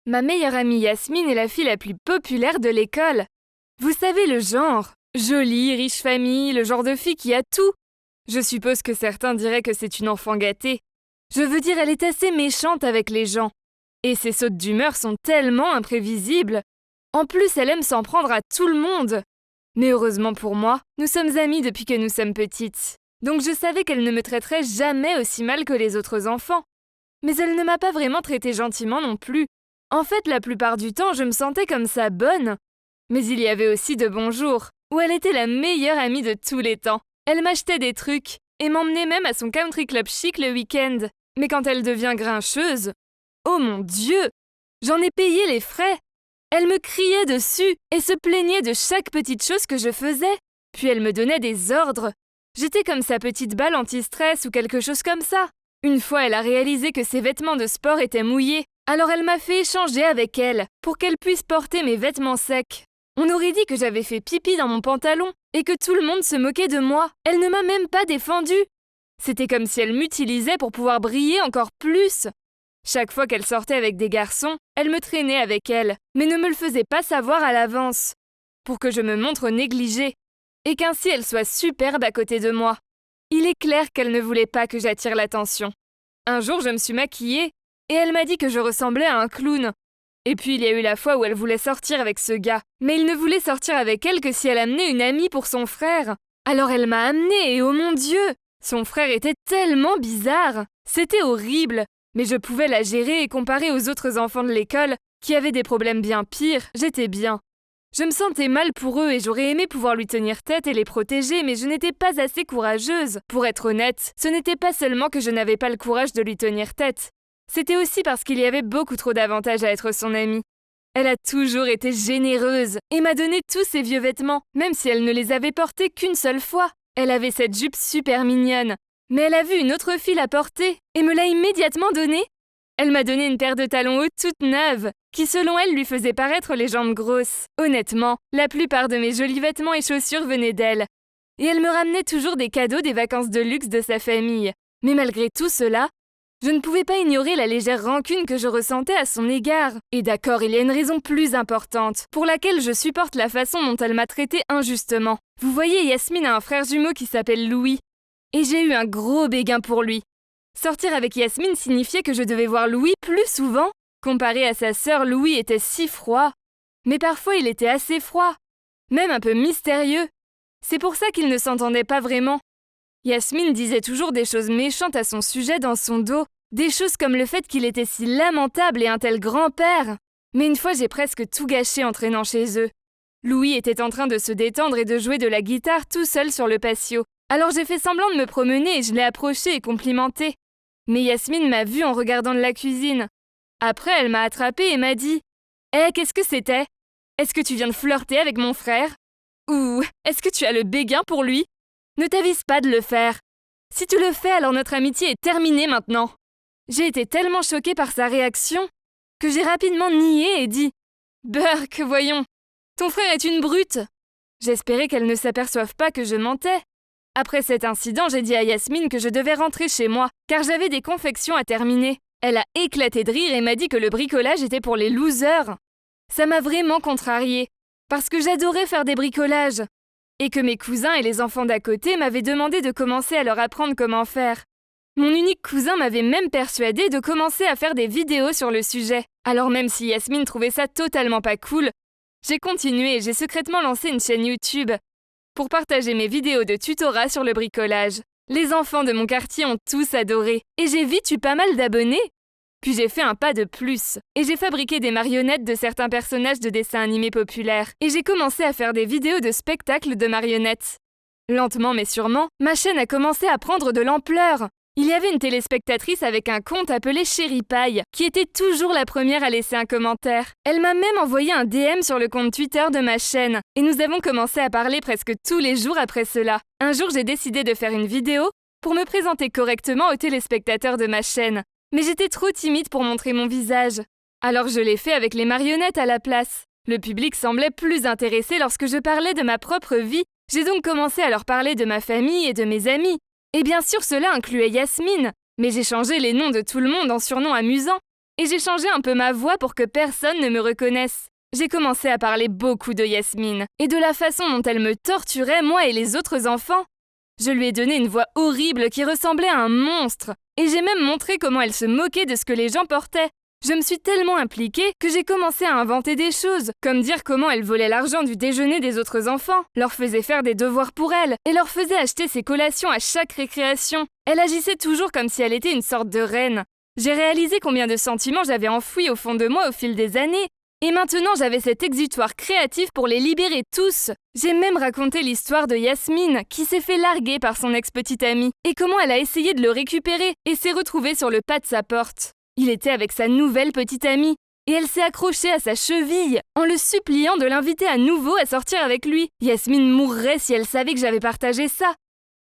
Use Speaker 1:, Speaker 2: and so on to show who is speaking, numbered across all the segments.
Speaker 1: Ma meilleure amie Yasmine est la fille la plus populaire de l'école. Vous savez le genre. Jolie, riche famille, le genre de fille qui a tout. Je suppose que certains diraient que c'est une enfant gâtée. Je veux dire, elle est assez méchante avec les gens. Et ses sautes d'humeur sont tellement imprévisibles. En plus, elle aime s'en prendre à tout le monde. Mais heureusement pour moi, nous sommes amies depuis que nous sommes petites. Donc je savais qu'elle ne me traiterait jamais aussi mal que les autres enfants. Mais elle ne m'a pas vraiment traitée gentiment non plus. En fait, la plupart du temps, je me sentais comme ça bonne. Mais il y avait aussi de bons jours, où elle était la meilleure amie de tous les temps. Elle m'achetait des trucs, et m'emmenait même à son country club chic le week-end. Mais quand elle devient grincheuse, oh mon Dieu! J'en ai payé les frais! Elle me criait dessus, et se plaignait de chaque petite chose que je faisais. Puis elle me donnait des ordres. J'étais comme sa petite balle anti-stress ou quelque chose comme ça. Une fois, elle a réalisé que ses vêtements de sport étaient mouillés. Alors elle m'a fait échanger avec elle, pour qu'elle puisse porter mes vêtements secs. On aurait dit que j'avais fait pipi dans mon pantalon, et que tout le monde se moquait de moi. Elle ne m'a même pas défendue. C'était comme si elle m'utilisait pour pouvoir briller encore plus. Chaque fois qu'elle sortait avec des garçons, elle me traînait avec elle, mais ne me le faisait pas savoir à l'avance, pour que je me montre négligée, et qu'ainsi elle soit superbe à côté de moi. Il est clair qu'elle ne voulait pas que j'attire l'attention. Un jour, je me suis maquillée, et elle m'a dit que je ressemblais à un clown. Et puis il y a eu la fois où elle voulait sortir avec ce gars, mais il ne voulait sortir avec elle que si elle amenait une amie pour son frère. Alors elle m'a amenée, et oh mon Dieu! Son frère était tellement bizarre. C'était horrible, mais je pouvais la gérer et comparer aux autres enfants de l'école, qui avaient des problèmes bien pires, j'étais bien. Je me sentais mal pour eux et j'aurais aimé pouvoir lui tenir tête et les protéger, mais je n'étais pas assez courageuse. Pour être honnête, ce n'était pas seulement que je n'avais pas le courage de lui tenir tête. C'était aussi parce qu'il y avait beaucoup trop d'avantages à être son amie. Elle a toujours été généreuse et m'a donné tous ses vieux vêtements, même si elle ne les avait portés qu'une seule fois. Elle avait cette jupe super mignonne, mais elle a vu une autre fille la porter et me l'a immédiatement donnée. Elle m'a donné une paire de talons hauts toute neuve, qui selon elle lui faisait paraître les jambes grosses. Honnêtement, la plupart de mes jolis vêtements et chaussures venaient d'elle. Et elle me ramenait toujours des cadeaux des vacances de luxe de sa famille. Mais malgré tout cela, je ne pouvais pas ignorer la légère rancune que je ressentais à son égard. Et d'accord, il y a une raison plus importante, pour laquelle je supporte la façon dont elle m'a traitée injustement. Vous voyez, Yasmine a un frère jumeau qui s'appelle Louis. Et j'ai eu un gros béguin pour lui. Sortir avec Yasmine signifiait que je devais voir Louis plus souvent. Comparé à sa sœur, Louis était si froid. Mais parfois il était assez froid, même un peu mystérieux. C'est pour ça qu'ils ne s'entendaient pas vraiment. Yasmine disait toujours des choses méchantes à son sujet dans son dos, des choses comme le fait qu'il était si lamentable et un tel grand-père. Mais une fois j'ai presque tout gâché en traînant chez eux. Louis était en train de se détendre et de jouer de la guitare tout seul sur le patio. Alors j'ai fait semblant de me promener et je l'ai approché et complimenté. Mais Yasmine m'a vue en regardant de la cuisine. Après, elle m'a attrapée et m'a dit « Hé, qu'est-ce que c'était? Est-ce que tu viens de flirter avec mon frère? Ou est-ce que tu as le béguin pour lui? Ne t'avise pas de le faire. Si tu le fais, alors notre amitié est terminée maintenant. » J'ai été tellement choquée par sa réaction que j'ai rapidement nié et dit « Burk, voyons, ton frère est une brute. » J'espérais qu'elle ne s'aperçoive pas que je mentais. Après cet incident, j'ai dit à Yasmine que je devais rentrer chez moi, car j'avais des confections à terminer. Elle a éclaté de rire et m'a dit que le bricolage était pour les losers. Ça m'a vraiment contrariée, parce que j'adorais faire des bricolages, et que mes cousins et les enfants d'à côté m'avaient demandé de commencer à leur apprendre comment faire. Mon unique cousin m'avait même persuadée de commencer à faire des vidéos sur le sujet. Alors même si Yasmine trouvait ça totalement pas cool, j'ai continué et j'ai secrètement lancé une chaîne YouTube pour partager mes vidéos de tutorat sur le bricolage. Les enfants de mon quartier ont tous adoré, et j'ai vite eu pas mal d'abonnés. Puis j'ai fait un pas de plus, et j'ai fabriqué des marionnettes de certains personnages de dessins animés populaires, et j'ai commencé à faire des vidéos de spectacles de marionnettes. Lentement mais sûrement, ma chaîne a commencé à prendre de l'ampleur. Il y avait une téléspectatrice avec un compte appelé Chérie Paille, qui était toujours la première à laisser un commentaire. Elle m'a même envoyé un DM sur le compte Twitter de ma chaîne, et nous avons commencé à parler presque tous les jours après cela. Un jour, j'ai décidé de faire une vidéo pour me présenter correctement aux téléspectateurs de ma chaîne. Mais j'étais trop timide pour montrer mon visage. Alors je l'ai fait avec les marionnettes à la place. Le public semblait plus intéressé lorsque je parlais de ma propre vie. J'ai donc commencé à leur parler de ma famille et de mes amis. Et bien sûr, cela incluait Yasmine, mais j'ai changé les noms de tout le monde en surnoms amusants. et j'ai changé un peu ma voix pour que personne ne me reconnaisse. J'ai commencé à parler beaucoup de Yasmine et de la façon dont elle me torturait, moi et les autres enfants. Je lui ai donné une voix horrible qui ressemblait à un monstre, et j'ai même montré comment elle se moquait de ce que les gens portaient. Je me suis tellement impliquée que j'ai commencé à inventer des choses, comme dire comment elle volait l'argent du déjeuner des autres enfants, leur faisait faire des devoirs pour elle, et leur faisait acheter ses collations à chaque récréation. Elle agissait toujours comme si elle était une sorte de reine. J'ai réalisé combien de sentiments j'avais enfouis au fond de moi au fil des années, et maintenant j'avais cet exutoire créatif pour les libérer tous. J'ai même raconté l'histoire de Yasmine, qui s'est fait larguer par son ex-petite amie, et comment elle a essayé de le récupérer et s'est retrouvée sur le pas de sa porte. Il était avec sa nouvelle petite amie, et elle s'est accrochée à sa cheville en le suppliant de l'inviter à nouveau à sortir avec lui. Yasmine mourrait si elle savait que j'avais partagé ça.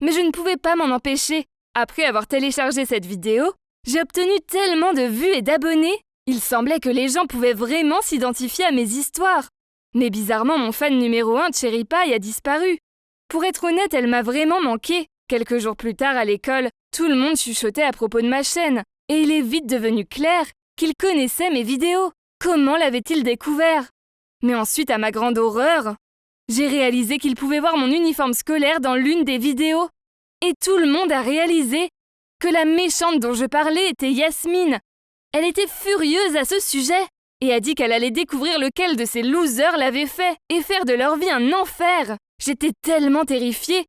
Speaker 1: Mais je ne pouvais pas m'en empêcher. Après avoir téléchargé cette vidéo, j'ai obtenu tellement de vues et d'abonnés. Il semblait que les gens pouvaient vraiment s'identifier à mes histoires. Mais bizarrement, mon fan numéro 1, Cherry Pie, a disparu. Pour être honnête, elle m'a vraiment manqué. Quelques jours plus tard, à l'école, tout le monde chuchotait à propos de ma chaîne. Et il est vite devenu clair qu'il connaissait mes vidéos. Comment l'avait-il découvert? Mais ensuite, à ma grande horreur, j'ai réalisé qu'il pouvait voir mon uniforme scolaire dans l'une des vidéos. Et tout le monde a réalisé que la méchante dont je parlais était Yasmine. Elle était furieuse à ce sujet et a dit qu'elle allait découvrir lequel de ces losers l'avait fait et faire de leur vie un enfer. J'étais tellement terrifiée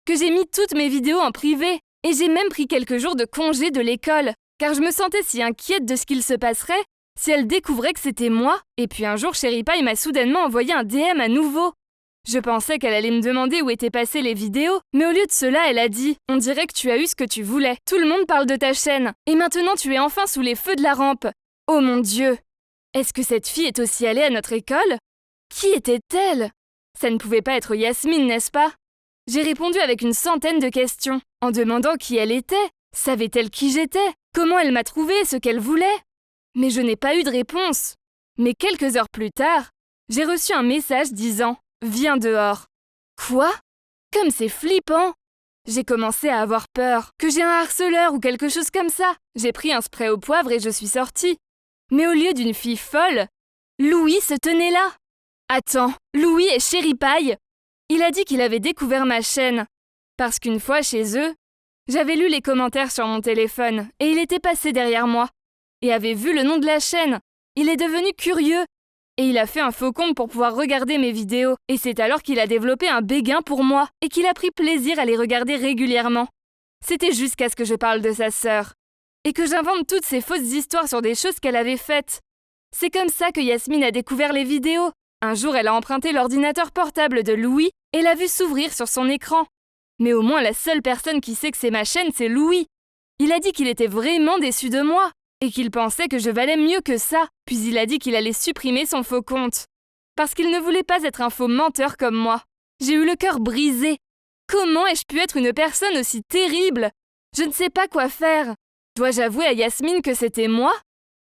Speaker 1: que j'ai mis toutes mes vidéos en privé et j'ai même pris quelques jours de congé de l'école car je me sentais si inquiète de ce qu'il se passerait si elle découvrait que c'était moi. Et puis un jour, Cherry Pie m'a soudainement envoyé un DM à nouveau. Je pensais qu'elle allait me demander où étaient passées les vidéos, mais au lieu de cela, elle a dit « On dirait que tu as eu ce que tu voulais. Tout le monde parle de ta chaîne. Et maintenant, tu es enfin sous les feux de la rampe. Oh mon Dieu! Est-ce que cette fille est aussi allée à notre école? Qui était-elle? Ça ne pouvait pas être Yasmine, n'est-ce pas? » J'ai répondu avec une centaine de questions, en demandant qui elle était. Savait-elle qui j'étais? Comment elle m'a trouvé? Ce qu'elle voulait? Mais je n'ai pas eu de réponse. Mais quelques heures plus tard, j'ai reçu un message disant « Viens dehors ». Quoi? Comme c'est flippant! J'ai commencé à avoir peur, que j'ai un harceleur ou quelque chose comme ça. J'ai pris un spray au poivre et je suis sortie. Mais au lieu d'une fille folle, Louis se tenait là. Attends, Louis est Cherry Pie. Il a dit qu'il avait découvert ma chaîne. Parce qu'une fois chez eux, j'avais lu les commentaires sur mon téléphone et il était passé derrière moi et avait vu le nom de la chaîne. Il est devenu curieux et il a fait un faux compte pour pouvoir regarder mes vidéos. Et c'est alors qu'il a développé un béguin pour moi et qu'il a pris plaisir à les regarder régulièrement. C'était jusqu'à ce que je parle de sa sœur et que j'invente toutes ces fausses histoires sur des choses qu'elle avait faites. C'est comme ça que Yasmine a découvert les vidéos. Un jour, elle a emprunté l'ordinateur portable de Louis et l'a vu s'ouvrir sur son écran. Mais au moins la seule personne qui sait que c'est ma chaîne, c'est Louis. Il a dit qu'il était vraiment déçu de moi et qu'il pensait que je valais mieux que ça. Puis il a dit qu'il allait supprimer son faux compte. Parce qu'il ne voulait pas être un faux menteur comme moi. J'ai eu le cœur brisé. Comment ai-je pu être une personne aussi terrible? Je ne sais pas quoi faire. Dois-je avouer à Yasmine que c'était moi?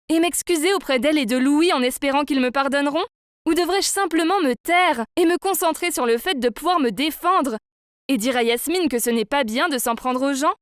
Speaker 1: Et m'excuser auprès d'elle et de Louis en espérant qu'ils me pardonneront? Ou devrais-je simplement me taire et me concentrer sur le fait de pouvoir me défendre? Et dire à Yasmine que ce n'est pas bien de s'en prendre aux gens?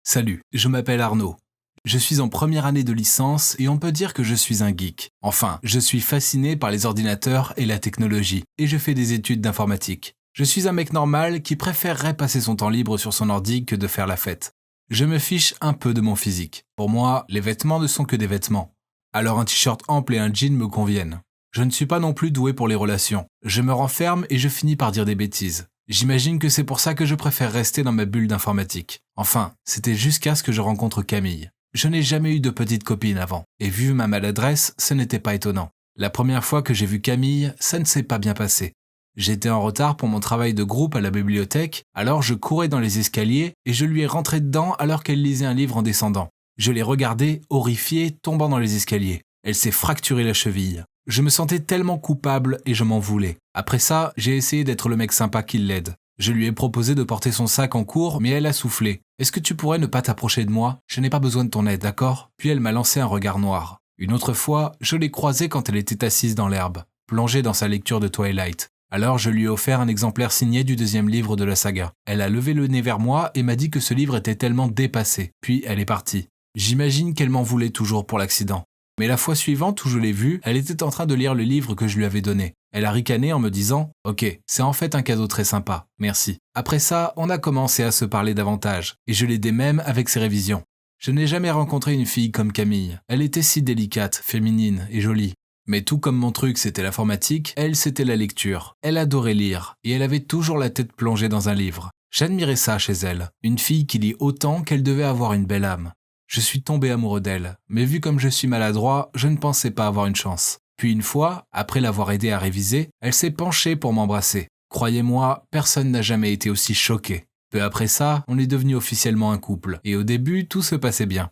Speaker 2: Salut, je m'appelle Arnaud. Je suis en première année de licence et on peut dire que je suis un geek. Enfin, je suis fasciné par les ordinateurs et la technologie, et je fais des études d'informatique. Je suis un mec normal qui préférerait passer son temps libre sur son ordi que de faire la fête. Je me fiche un peu de mon physique. Pour moi, les vêtements ne sont que des vêtements. Alors un t-shirt ample et un jean me conviennent. Je ne suis pas non plus doué pour les relations. Je me renferme et je finis par dire des bêtises. J'imagine que c'est pour ça que je préfère rester dans ma bulle d'informatique. Enfin, c'était jusqu'à ce que je rencontre Camille. Je n'ai jamais eu de petite copine avant, et vu ma maladresse, ce n'était pas étonnant. La première fois que j'ai vu Camille, ça ne s'est pas bien passé. J'étais en retard pour mon travail de groupe à la bibliothèque, alors je courais dans les escaliers et je lui ai rentré dedans alors qu'elle lisait un livre en descendant. Je l'ai regardée, horrifiée, tombant dans les escaliers. Elle s'est fracturée la cheville. Je me sentais tellement coupable et je m'en voulais. Après ça, j'ai essayé d'être le mec sympa qui l'aide. Je lui ai proposé de porter son sac en cours, mais elle a soufflé. « Est-ce que tu pourrais ne pas t'approcher de moi? Je n'ai pas besoin de ton aide, d'accord ?» Puis elle m'a lancé un regard noir. Une autre fois, je l'ai croisée quand elle était assise dans l'herbe, plongée dans sa lecture de Twilight. Alors je lui ai offert un exemplaire signé du 2e livre de la saga. Elle a levé le nez vers moi et m'a dit que ce livre était tellement dépassé. Puis elle est partie. J'imagine qu'elle m'en voulait toujours pour l'accident. Mais la fois suivante où je l'ai vue, elle était en train de lire le livre que je lui avais donné. Elle a ricané en me disant « Ok, c'est en fait un cadeau très sympa, merci ». Après ça, on a commencé à se parler davantage, et je l'aidais même avec ses révisions. Je n'ai jamais rencontré une fille comme Camille. Elle était si délicate, féminine et jolie. Mais tout comme mon truc c'était l'informatique, elle c'était la lecture. Elle adorait lire, et elle avait toujours la tête plongée dans un livre. J'admirais ça chez elle, une fille qui lit autant qu'elle devait avoir une belle âme. Je suis tombé amoureux d'elle, mais vu comme je suis maladroit, je ne pensais pas avoir une chance. Puis une fois, après l'avoir aidée à réviser, elle s'est penchée pour m'embrasser. Croyez-moi, personne n'a jamais été aussi choqué. Peu après ça, on est devenu officiellement un couple, et au début, tout se passait bien.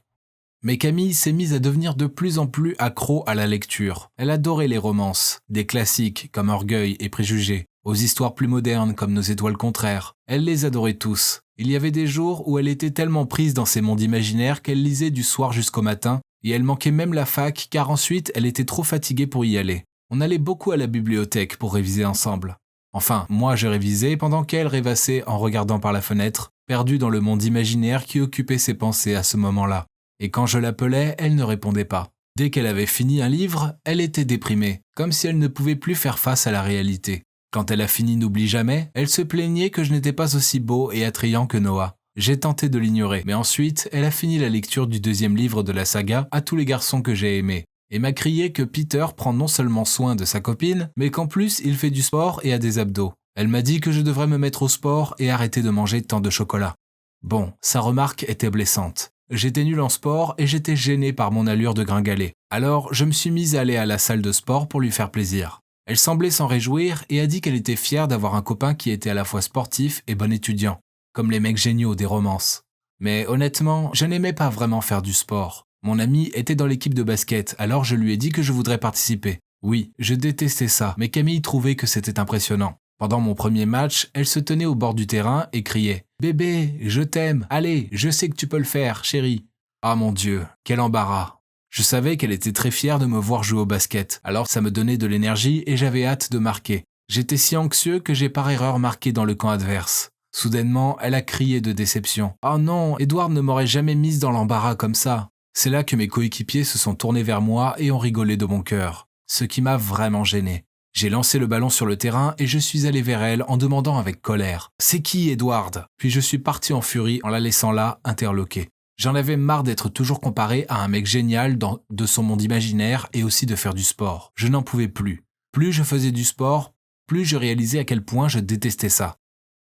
Speaker 2: Mais Camille s'est mise à devenir de plus en plus accro à la lecture. Elle adorait les romances, des classiques comme Orgueil et Préjugés, aux histoires plus modernes comme Nos étoiles contraires. Elle les adorait tous. Il y avait des jours où elle était tellement prise dans ces mondes imaginaires qu'elle lisait du soir jusqu'au matin, et elle manquait même la fac car ensuite elle était trop fatiguée pour y aller. On allait beaucoup à la bibliothèque pour réviser ensemble. Enfin, moi je révisais pendant qu'elle rêvassait en regardant par la fenêtre, perdue dans le monde imaginaire qui occupait ses pensées à ce moment-là. Et quand je l'appelais, elle ne répondait pas. Dès qu'elle avait fini un livre, elle était déprimée, comme si elle ne pouvait plus faire face à la réalité. Quand elle a fini N'oublie jamais, elle se plaignait que je n'étais pas aussi beau et attrayant que Noah. J'ai tenté de l'ignorer, mais ensuite, elle a fini la lecture du 2e livre de la saga À tous les garçons que j'ai aimés, et m'a crié que Peter prend non seulement soin de sa copine, mais qu'en plus il fait du sport et a des abdos. Elle m'a dit que je devrais me mettre au sport et arrêter de manger tant de chocolat. Bon, sa remarque était blessante. J'étais nul en sport et j'étais gêné par mon allure de gringalet. Alors, je me suis mise à aller à la salle de sport pour lui faire plaisir. Elle semblait s'en réjouir et a dit qu'elle était fière d'avoir un copain qui était à la fois sportif et bon étudiant, comme les mecs géniaux des romances. Mais honnêtement, je n'aimais pas vraiment faire du sport. Mon ami était dans l'équipe de basket, alors je lui ai dit que je voudrais participer. Oui, je détestais ça, mais Camille trouvait que c'était impressionnant. Pendant mon premier match, elle se tenait au bord du terrain et criait « Bébé, je t'aime, allez, je sais que tu peux le faire, chérie !» Ah mon Dieu, quel embarras! Je savais qu'elle était très fière de me voir jouer au basket, alors ça me donnait de l'énergie et j'avais hâte de marquer. J'étais si anxieux que j'ai par erreur marqué dans le camp adverse. Soudainement, elle a crié de déception. « Oh non, Edward ne m'aurait jamais mise dans l'embarras comme ça !» C'est là que mes coéquipiers se sont tournés vers moi et ont rigolé de mon cœur, ce qui m'a vraiment gêné. J'ai lancé le ballon sur le terrain et je suis allé vers elle en demandant avec colère « C'est qui, Edward ?» Puis je suis parti en furie en la laissant là, interloquée. J'en avais marre d'être toujours comparé à un mec génial de son monde imaginaire et aussi de faire du sport. Je n'en pouvais plus. Plus je faisais du sport, plus je réalisais à quel point je détestais ça.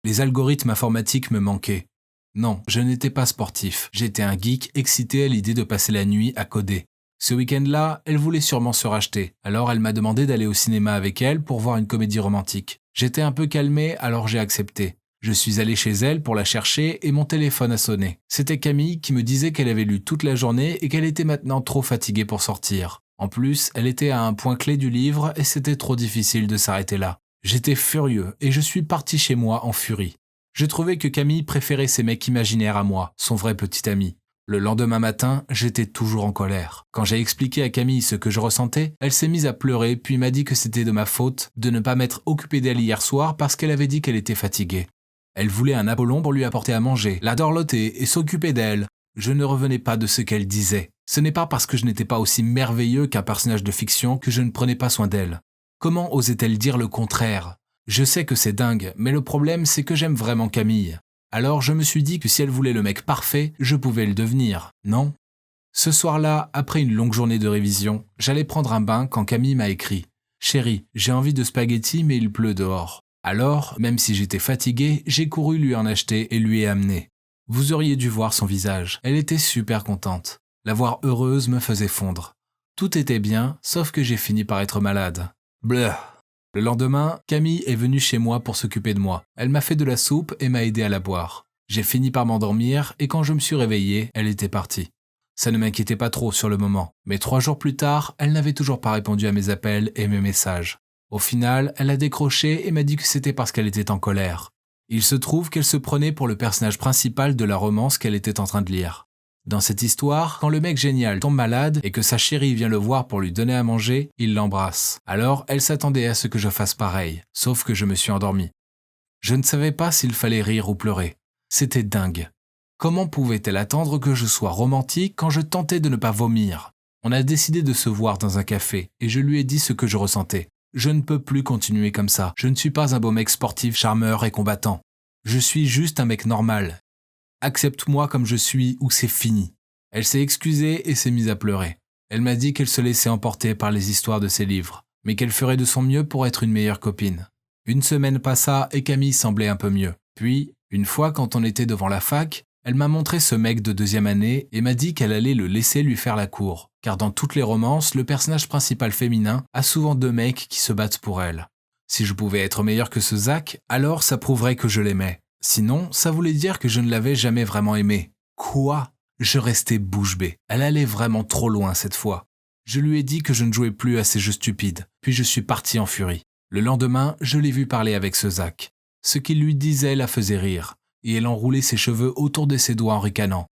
Speaker 2: Les algorithmes informatiques me manquaient. Non, je n'étais pas sportif. J'étais un geek excité à l'idée de passer la nuit à coder. Ce week-end-là, elle voulait sûrement se racheter. Alors elle m'a demandé d'aller au cinéma avec elle pour voir une comédie romantique. J'étais un peu calmé, alors j'ai accepté. Je suis allé chez elle pour la chercher et mon téléphone a sonné. C'était Camille qui me disait qu'elle avait lu toute la journée et qu'elle était maintenant trop fatiguée pour sortir. En plus, elle était à un point clé du livre et c'était trop difficile de s'arrêter là. J'étais furieux et je suis parti chez moi en furie. Je trouvais que Camille préférait ses mecs imaginaires à moi, son vrai petit ami. Le lendemain matin, j'étais toujours en colère. Quand j'ai expliqué à Camille ce que je ressentais, elle s'est mise à pleurer puis m'a dit que c'était de ma faute de ne pas m'être occupé d'elle hier soir parce qu'elle avait dit qu'elle était fatiguée. Elle voulait un Apollon pour lui apporter à manger, la dorloter et s'occuper d'elle. Je ne revenais pas de ce qu'elle disait. Ce n'est pas parce que je n'étais pas aussi merveilleux qu'un personnage de fiction que je ne prenais pas soin d'elle. Comment osait-elle dire le contraire ? Je sais que c'est dingue, mais le problème c'est que j'aime vraiment Camille. Alors je me suis dit que si elle voulait le mec parfait, je pouvais le devenir, non ? Ce soir-là, après une longue journée de révision, j'allais prendre un bain quand Camille m'a écrit « Chérie, j'ai envie de spaghettis mais il pleut dehors. » Alors, même si j'étais fatigué, j'ai couru lui en acheter et lui ai amené. Vous auriez dû voir son visage, elle était super contente. La voir heureuse me faisait fondre. Tout était bien, sauf que j'ai fini par être malade. Bleu. Le lendemain, Camille est venue chez moi pour s'occuper de moi. Elle m'a fait de la soupe et m'a aidé à la boire. J'ai fini par m'endormir et quand je me suis réveillé, elle était partie. Ça ne m'inquiétait pas trop sur le moment, mais 3 jours plus tard, elle n'avait toujours pas répondu à mes appels et mes messages. Au final, elle a décroché et m'a dit que c'était parce qu'elle était en colère. Il se trouve qu'elle se prenait pour le personnage principal de la romance qu'elle était en train de lire. Dans cette histoire, quand le mec génial tombe malade et que sa chérie vient le voir pour lui donner à manger, il l'embrasse. Alors, elle s'attendait à ce que je fasse pareil, sauf que je me suis endormi. Je ne savais pas s'il fallait rire ou pleurer. C'était dingue. Comment pouvait-elle attendre que je sois romantique quand je tentais de ne pas vomir ? On a décidé de se voir dans un café et je lui ai dit ce que je ressentais. Je ne peux plus continuer comme ça. Je ne suis pas un beau mec sportif, charmeur et combattant. Je suis juste un mec normal. Accepte-moi comme je suis ou c'est fini. Elle s'est excusée et s'est mise à pleurer. Elle m'a dit qu'elle se laissait emporter par les histoires de ses livres, mais qu'elle ferait de son mieux pour être une meilleure copine. Une semaine passa et Camille semblait un peu mieux. Puis, une fois quand on était devant la fac, elle m'a montré ce mec de 2e année et m'a dit qu'elle allait le laisser lui faire la cour, car dans toutes les romances, le personnage principal féminin a souvent 2 mecs qui se battent pour elle. Si je pouvais être meilleur que ce Zach, alors ça prouverait que je l'aimais. Sinon, ça voulait dire que je ne l'avais jamais vraiment aimé. Quoi ? Je restais bouche bée. Elle allait vraiment trop loin cette fois. Je lui ai dit que je ne jouais plus à ces jeux stupides, puis je suis parti en furie. Le lendemain, je l'ai vu parler avec ce Zach. Ce qu'il lui disait la faisait rire, et elle enroulait ses cheveux autour de ses doigts en ricanant.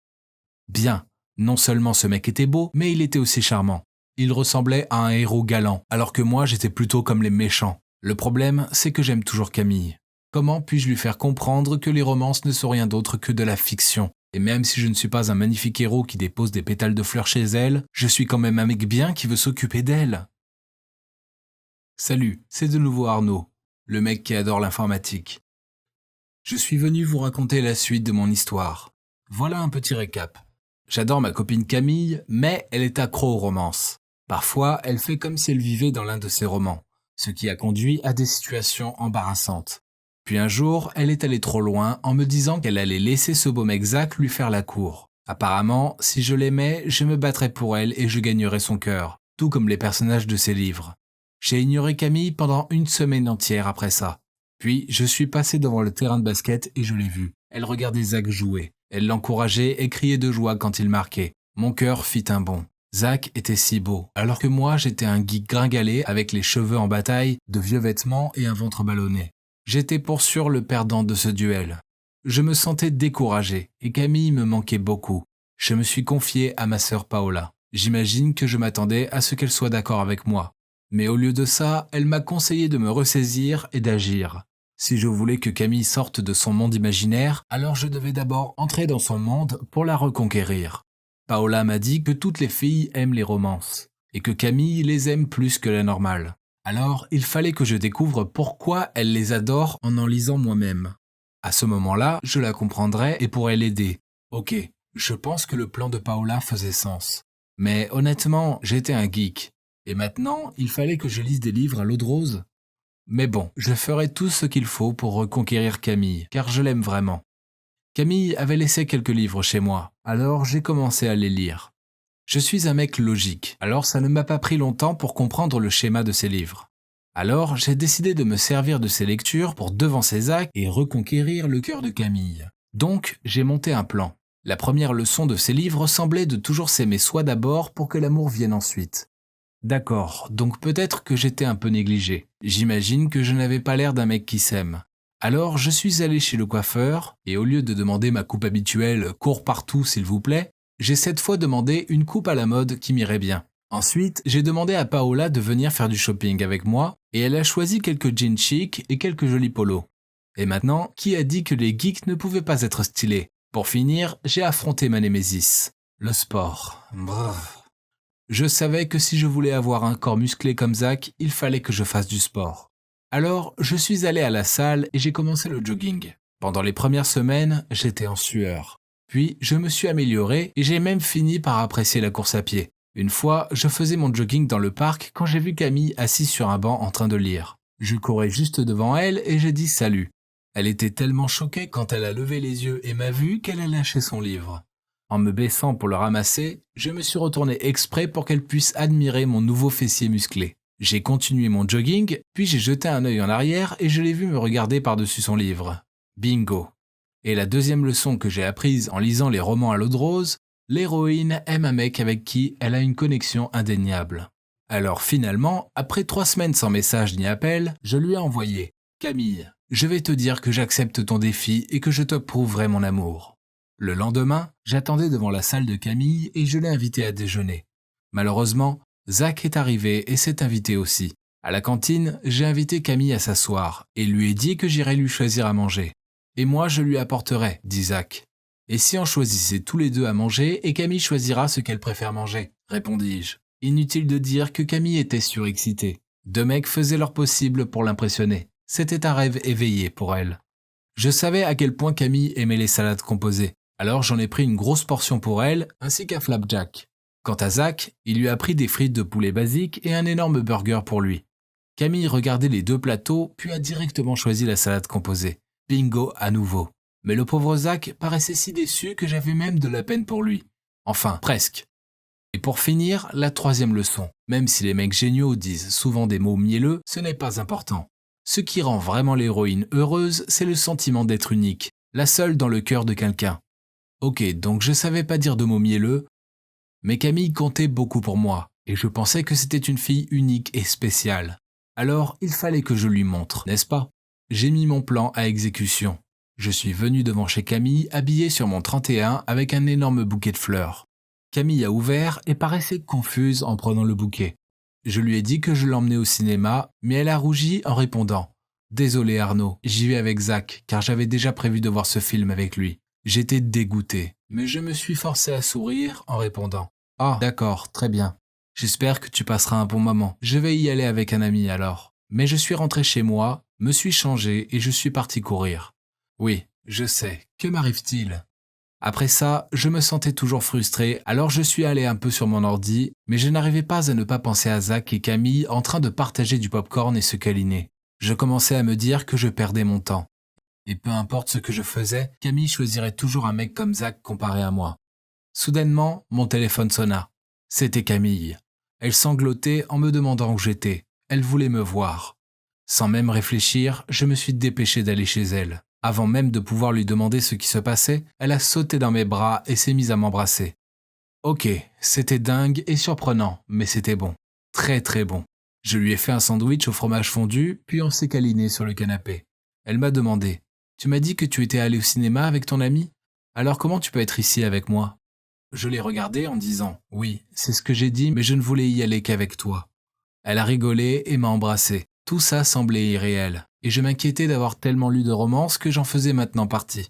Speaker 2: Bien, non seulement ce mec était beau, mais il était aussi charmant. Il ressemblait à un héros galant, alors que moi j'étais plutôt comme les méchants. Le problème, c'est que j'aime toujours Camille. Comment puis-je lui faire comprendre que les romances ne sont rien d'autre que de la fiction ? Et même si je ne suis pas un magnifique héros qui dépose des pétales de fleurs chez elle, je suis quand même un mec bien qui veut s'occuper d'elle. Salut, c'est de nouveau Arnaud, le mec qui adore l'informatique. Je suis venu vous raconter la suite de mon histoire. Voilà un petit récap. J'adore ma copine Camille, mais elle est accro aux romances. Parfois, elle fait comme si elle vivait dans l'un de ses romans, ce qui a conduit à des situations embarrassantes. Puis un jour, elle est allée trop loin en me disant qu'elle allait laisser ce beau mec Zach lui faire la cour. Apparemment, si je l'aimais, je me battrais pour elle et je gagnerais son cœur, tout comme les personnages de ses livres. J'ai ignoré Camille pendant une semaine entière après ça. Puis, je suis passé devant le terrain de basket et je l'ai vue. Elle regardait Zach jouer. Elle l'encourageait et criait de joie quand il marquait. Mon cœur fit un bond. Zach était si beau, alors que moi j'étais un geek gringalé avec les cheveux en bataille, de vieux vêtements et un ventre ballonné. J'étais pour sûr le perdant de ce duel. Je me sentais découragé et Camille me manquait beaucoup. Je me suis confié à ma sœur Paola. J'imagine que je m'attendais à ce qu'elle soit d'accord avec moi. Mais au lieu de ça, elle m'a conseillé de me ressaisir et d'agir. Si je voulais que Camille sorte de son monde imaginaire, alors je devais d'abord entrer dans son monde pour la reconquérir. Paola m'a dit que toutes les filles aiment les romances, et que Camille les aime plus que la normale. Alors, il fallait que je découvre pourquoi elle les adore en lisant moi-même. À ce moment-là, je la comprendrais et pourrais l'aider. Ok, je pense que le plan de Paola faisait sens. Mais honnêtement, j'étais un geek. Et maintenant, il fallait que je lise des livres à l'eau de rose. Mais bon, je ferai tout ce qu'il faut pour reconquérir Camille, car je l'aime vraiment. Camille avait laissé quelques livres chez moi, alors j'ai commencé à les lire. Je suis un mec logique, alors ça ne m'a pas pris longtemps pour comprendre le schéma de ces livres. Alors j'ai décidé de me servir de ces lectures pour devancer Zach et reconquérir le cœur de Camille. Donc j'ai monté un plan. La première leçon de ces livres semblait de toujours s'aimer soi d'abord pour que l'amour vienne ensuite. D'accord, donc peut-être que j'étais un peu négligé. J'imagine que je n'avais pas l'air d'un mec qui s'aime. Alors je suis allé chez le coiffeur, et au lieu de demander ma coupe habituelle « cours partout s'il vous plaît », j'ai cette fois demandé une coupe à la mode qui m'irait bien. Ensuite, j'ai demandé à Paola de venir faire du shopping avec moi, et elle a choisi quelques jeans chics et quelques jolis polos. Et maintenant, qui a dit que les geeks ne pouvaient pas être stylés ? Pour finir, j'ai affronté ma némésis, le sport. Brrr. Je savais que si je voulais avoir un corps musclé comme Zach, il fallait que je fasse du sport. Alors, je suis allé à la salle et j'ai commencé le jogging. Pendant les premières semaines, j'étais en sueur. Puis, je me suis amélioré et j'ai même fini par apprécier la course à pied. Une fois, je faisais mon jogging dans le parc quand j'ai vu Camille assise sur un banc en train de lire. Je courais juste devant elle et j'ai dit salut. Elle était tellement choquée quand elle a levé les yeux et m'a vu qu'elle a lâché son livre. En me baissant pour le ramasser, je me suis retourné exprès pour qu'elle puisse admirer mon nouveau fessier musclé. J'ai continué mon jogging, puis j'ai jeté un œil en arrière et je l'ai vu me regarder par-dessus son livre. Bingo. Et la deuxième leçon que j'ai apprise en lisant les romans à l'eau de rose, l'héroïne aime un mec avec qui elle a une connexion indéniable. Alors finalement, après 3 semaines sans message ni appel, je lui ai envoyé « Camille, je vais te dire que j'accepte ton défi et que je te prouverai mon amour. » Le lendemain, j'attendais devant la salle de Camille et je l'ai invitée à déjeuner. Malheureusement, Zach est arrivé et s'est invité aussi. À la cantine, j'ai invité Camille à s'asseoir et lui ai dit que j'irais lui choisir à manger. « Et moi, je lui apporterai, » dit Zach. Et si on choisissait tous les deux à manger et Camille choisira ce qu'elle préfère manger, répondis-je. Inutile de dire que Camille était surexcitée. Deux mecs faisaient leur possible pour l'impressionner. C'était un rêve éveillé pour elle. Je savais à quel point Camille aimait les salades composées, alors j'en ai pris une grosse portion pour elle, ainsi qu'un flapjack. Quant à Zach, il lui a pris des frites de poulet basiques et un énorme burger pour lui. Camille regardait les deux plateaux, puis a directement choisi la salade composée. Bingo à nouveau. Mais le pauvre Zach paraissait si déçu que j'avais même de la peine pour lui. Enfin, presque. Et pour finir, la troisième leçon. Même si les mecs géniaux disent souvent des mots mielleux, ce n'est pas important. Ce qui rend vraiment l'héroïne heureuse, c'est le sentiment d'être unique, la seule dans le cœur de quelqu'un. Ok, donc je savais pas dire de mots mielleux, mais Camille comptait beaucoup pour moi, et je pensais que c'était une fille unique et spéciale. Alors, il fallait que je lui montre, n'est-ce pas? J'ai mis mon plan à exécution. Je suis venu devant chez Camille, habillé sur mon 31 avec un énorme bouquet de fleurs. Camille a ouvert et paraissait confuse en prenant le bouquet. Je lui ai dit que je l'emmenais au cinéma, mais elle a rougi en répondant « Désolé Arnaud, j'y vais avec Zach, car j'avais déjà prévu de voir ce film avec lui. » J'étais dégoûté, mais je me suis forcé à sourire en répondant « Ah, d'accord, très bien. J'espère que tu passeras un bon moment. Je vais y aller avec un ami alors. » Mais je suis rentré chez moi, me suis changé et je suis parti courir. Oui, je sais, que m'arrive-t-il? Après ça, je me sentais toujours frustré, alors je suis allé un peu sur mon ordi, mais je n'arrivais pas à ne pas penser à Zach et Camille en train de partager du popcorn et se câliner. Je commençais à me dire que je perdais mon temps. Et peu importe ce que je faisais, Camille choisirait toujours un mec comme Zach comparé à moi. Soudainement, mon téléphone sonna. C'était Camille. Elle sanglotait en me demandant où j'étais. Elle voulait me voir. Sans même réfléchir, je me suis dépêché d'aller chez elle. Avant même de pouvoir lui demander ce qui se passait, elle a sauté dans mes bras et s'est mise à m'embrasser. Ok, c'était dingue et surprenant, mais c'était bon. Très très bon. Je lui ai fait un sandwich au fromage fondu, puis on s'est câliné sur le canapé. Elle m'a demandé « Tu m'as dit que tu étais allé au cinéma avec ton ami? Alors comment tu peux être ici avec moi ?» Je l'ai regardée en disant « Oui, c'est ce que j'ai dit, mais je ne voulais y aller qu'avec toi. » Elle a rigolé et m'a embrassé. Tout ça semblait irréel, et je m'inquiétais d'avoir tellement lu de romances que j'en faisais maintenant partie.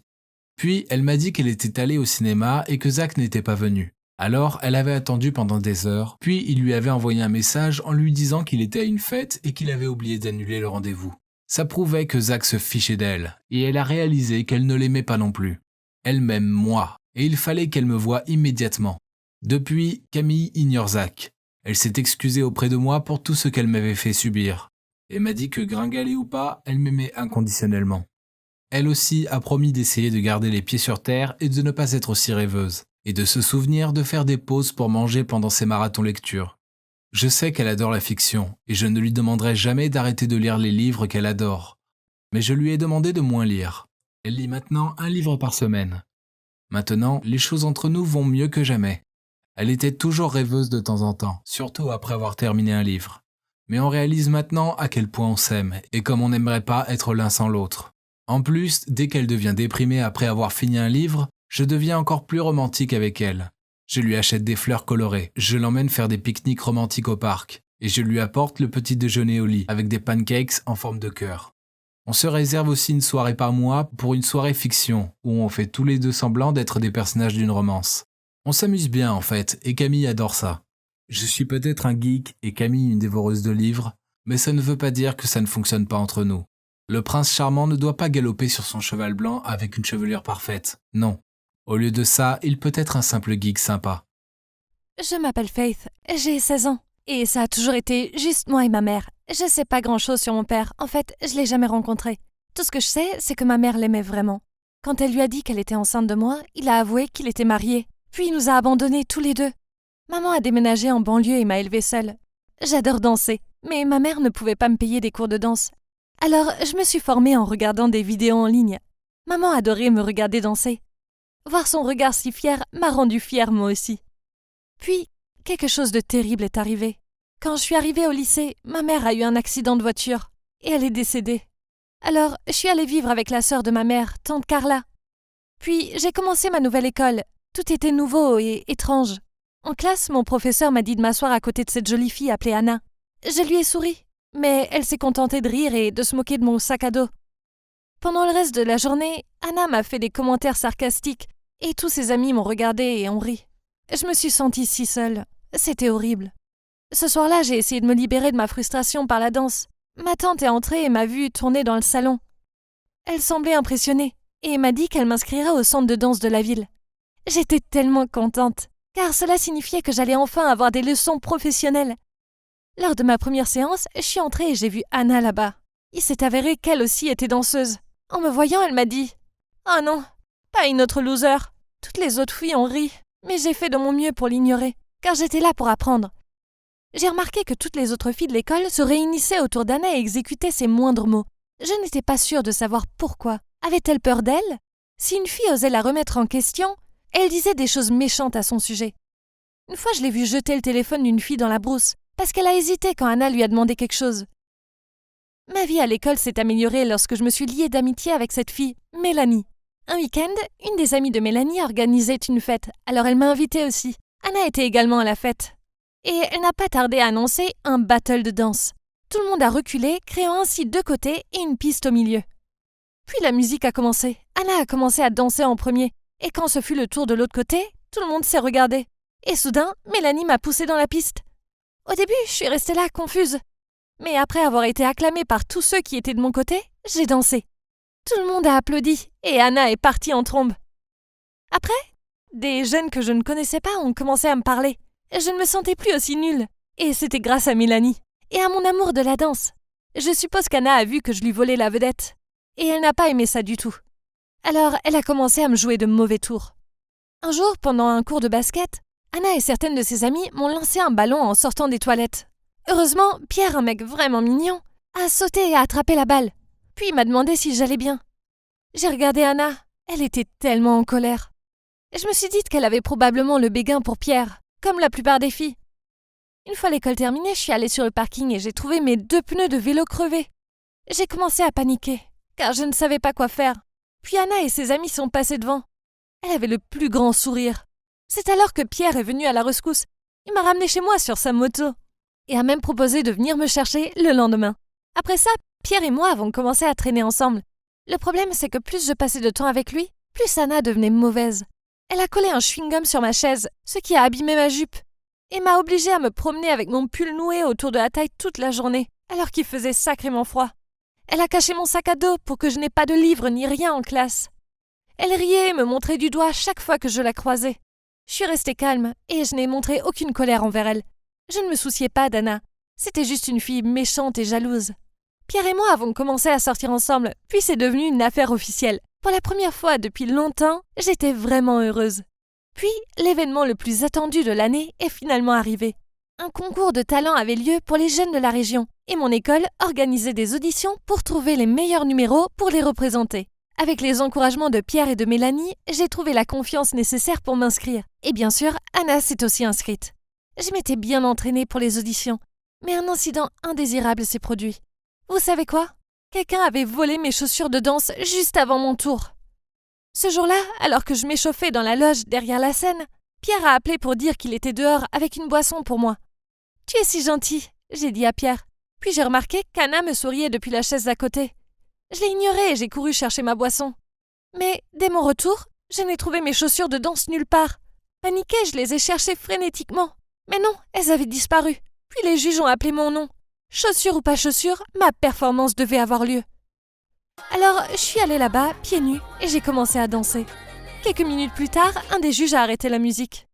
Speaker 2: Puis, elle m'a dit qu'elle était allée au cinéma et que Zach n'était pas venu. Alors, elle avait attendu pendant des heures, puis il lui avait envoyé un message en lui disant qu'il était à une fête et qu'il avait oublié d'annuler le rendez-vous. Ça prouvait que Zach se fichait d'elle, et elle a réalisé qu'elle ne l'aimait pas non plus. Elle m'aime moi, et il fallait qu'elle me voie immédiatement. Depuis, Camille ignore Zach. Elle s'est excusée auprès de moi pour tout ce qu'elle m'avait fait subir. Et m'a dit que gringalée ou pas, elle m'aimait inconditionnellement. Elle aussi a promis d'essayer de garder les pieds sur terre et de ne pas être aussi rêveuse, et de se souvenir de faire des pauses pour manger pendant ses marathons lecture. Je sais qu'elle adore la fiction, et je ne lui demanderai jamais d'arrêter de lire les livres qu'elle adore. Mais je lui ai demandé de moins lire. Elle lit maintenant un livre par semaine. Maintenant, les choses entre nous vont mieux que jamais. Elle était toujours rêveuse de temps en temps, surtout après avoir terminé un livre. Mais on réalise maintenant à quel point on s'aime et comme on n'aimerait pas être l'un sans l'autre. En plus, dès qu'elle devient déprimée après avoir fini un livre, je deviens encore plus romantique avec elle. Je lui achète des fleurs colorées, je l'emmène faire des pique-niques romantiques au parc et je lui apporte le petit déjeuner au lit avec des pancakes en forme de cœur. On se réserve aussi une soirée par mois pour une soirée fiction où on fait tous les deux semblant d'être des personnages d'une romance. On s'amuse bien en fait et Camille adore ça. Je suis peut-être un geek et Camille une dévoreuse de livres, mais ça ne veut pas dire que ça ne fonctionne pas entre nous. Le prince charmant ne doit pas galoper sur son cheval blanc avec une chevelure parfaite, non. Au lieu de ça, il peut être un simple geek sympa.
Speaker 3: Je m'appelle Faith, j'ai 16 ans, et ça a toujours été juste moi et ma mère. Je sais pas grand-chose sur mon père, en fait, je l'ai jamais rencontré. Tout ce que je sais, c'est que ma mère l'aimait vraiment. Quand elle lui a dit qu'elle était enceinte de moi, il a avoué qu'il était marié, puis il nous a abandonnés tous les deux. Maman a déménagé en banlieue et m'a élevée seule. J'adore danser, mais ma mère ne pouvait pas me payer des cours de danse. Alors, je me suis formée en regardant des vidéos en ligne. Maman adorait me regarder danser. Voir son regard si fier m'a rendue fière moi aussi. Puis, quelque chose de terrible est arrivé. Quand je suis arrivée au lycée, ma mère a eu un accident de voiture et elle est décédée. Alors, je suis allée vivre avec la sœur de ma mère, tante Carla. Puis, j'ai commencé ma nouvelle école. Tout était nouveau et étrange. En classe, mon professeur m'a dit de m'asseoir à côté de cette jolie fille appelée Anna. Je lui ai souri, mais elle s'est contentée de rire et de se moquer de mon sac à dos. Pendant le reste de la journée, Anna m'a fait des commentaires sarcastiques Et tous ses amis m'ont regardée et ont ri. Je me suis sentie si seule. C'était horrible. Ce soir-là, j'ai essayé de me libérer de ma frustration par la danse. Ma tante est entrée et m'a vue tourner dans le salon. Elle semblait impressionnée et m'a dit qu'elle m'inscrirait au centre de danse de la ville. J'étais tellement contente, car cela signifiait que j'allais enfin avoir des leçons professionnelles. Lors de ma première séance, je suis entrée et j'ai vu Anna là-bas. Il s'est avéré qu'elle aussi était danseuse. En me voyant, elle m'a dit « Oh non, pas une autre loser !» Toutes les autres filles ont ri, mais j'ai fait de mon mieux pour l'ignorer, car j'étais là pour apprendre. J'ai remarqué que toutes les autres filles de l'école se réunissaient autour d'Anna et exécutaient ses moindres mots. Je n'étais pas sûre de savoir pourquoi. Avait-elle peur d'elle? Si une fille osait la remettre en question, elle disait des choses méchantes à son sujet. Une fois, je l'ai vue jeter le téléphone d'une fille dans la brousse, parce qu'elle a hésité quand Anna lui a demandé quelque chose. Ma vie à l'école s'est améliorée lorsque je me suis liée d'amitié avec cette fille, Mélanie. Un week-end, une des amies de Mélanie organisait une fête, alors elle m'a invitée aussi. Anna était également à la fête. Et elle n'a pas tardé à annoncer un battle de danse. Tout le monde a reculé, créant ainsi 2 côtés et une piste au milieu. Puis la musique a commencé. Anna a commencé à danser en premier, et quand ce fut le tour de l'autre côté, tout le monde s'est regardé. Et soudain, Mélanie m'a poussée dans la piste. Au début, je suis restée là, confuse. Mais après avoir été acclamée par tous ceux qui étaient de mon côté, j'ai dansé. Tout le monde a applaudi, et Anna est partie en trombe. Après, des jeunes que je ne connaissais pas ont commencé à me parler. Je ne me sentais plus aussi nulle, et c'était grâce à Mélanie, et à mon amour de la danse. Je suppose qu'Anna a vu que je lui volais la vedette, et elle n'a pas aimé ça du tout. Alors, elle a commencé à me jouer de mauvais tours. Un jour, pendant un cours de basket, Anna et certaines de ses amies m'ont lancé un ballon en sortant des toilettes. Heureusement, Pierre, un mec vraiment mignon, a sauté et a attrapé la balle. Puis il m'a demandé si j'allais bien. J'ai regardé Anna, elle était tellement en colère. Je me suis dit qu'elle avait probablement le béguin pour Pierre, comme la plupart des filles. Une fois l'école terminée, je suis allée sur le parking et j'ai trouvé mes 2 pneus de vélo crevés. J'ai commencé à paniquer, car je ne savais pas quoi faire. Puis Anna et ses amis sont passés devant. Elle avait le plus grand sourire. C'est alors que Pierre est venu à la rescousse. Il m'a ramené chez moi sur sa moto et a même proposé de venir me chercher le lendemain. Après ça, Pierre et moi avons commencé à traîner ensemble. Le problème, c'est que plus je passais de temps avec lui, plus Anna devenait mauvaise. Elle a collé un chewing-gum sur ma chaise, ce qui a abîmé ma jupe, et m'a obligée à me promener avec mon pull noué autour de la taille toute la journée, alors qu'il faisait sacrément froid. Elle a caché mon sac à dos pour que je n'ai pas de livres ni rien en classe. Elle riait et me montrait du doigt chaque fois que je la croisais. Je suis restée calme et je n'ai montré aucune colère envers elle. Je ne me souciais pas d'Anna. C'était juste une fille méchante et jalouse. Pierre et moi avons commencé à sortir ensemble, puis c'est devenu une affaire officielle. Pour la première fois depuis longtemps, j'étais vraiment heureuse. Puis, l'événement le plus attendu de l'année est finalement arrivé. Un concours de talent avait lieu pour les jeunes de la région, et mon école organisait des auditions pour trouver les meilleurs numéros pour les représenter. Avec les encouragements de Pierre et de Mélanie, j'ai trouvé la confiance nécessaire pour m'inscrire. Et bien sûr, Anna s'est aussi inscrite. Je m'étais bien entraînée pour les auditions, mais un incident indésirable s'est produit. Vous savez quoi? Quelqu'un avait volé mes chaussures de danse juste avant mon tour. Ce jour-là, alors que je m'échauffais dans la loge derrière la scène, Pierre a appelé pour dire qu'il était dehors avec une boisson pour moi. « Tu es si gentil », j'ai dit à Pierre. Puis j'ai remarqué qu'Anna me souriait depuis la chaise d'à côté. Je l'ai ignorée et j'ai couru chercher ma boisson. Mais dès mon retour, je n'ai trouvé mes chaussures de danse nulle part. Paniquée, je les ai cherchées frénétiquement. Mais non, elles avaient disparu. Puis les juges ont appelé mon nom. Chaussure ou pas chaussure, ma performance devait avoir lieu. Alors, je suis allée là-bas, pieds nus, et j'ai commencé à danser. Quelques minutes plus tard, un des juges a arrêté la musique.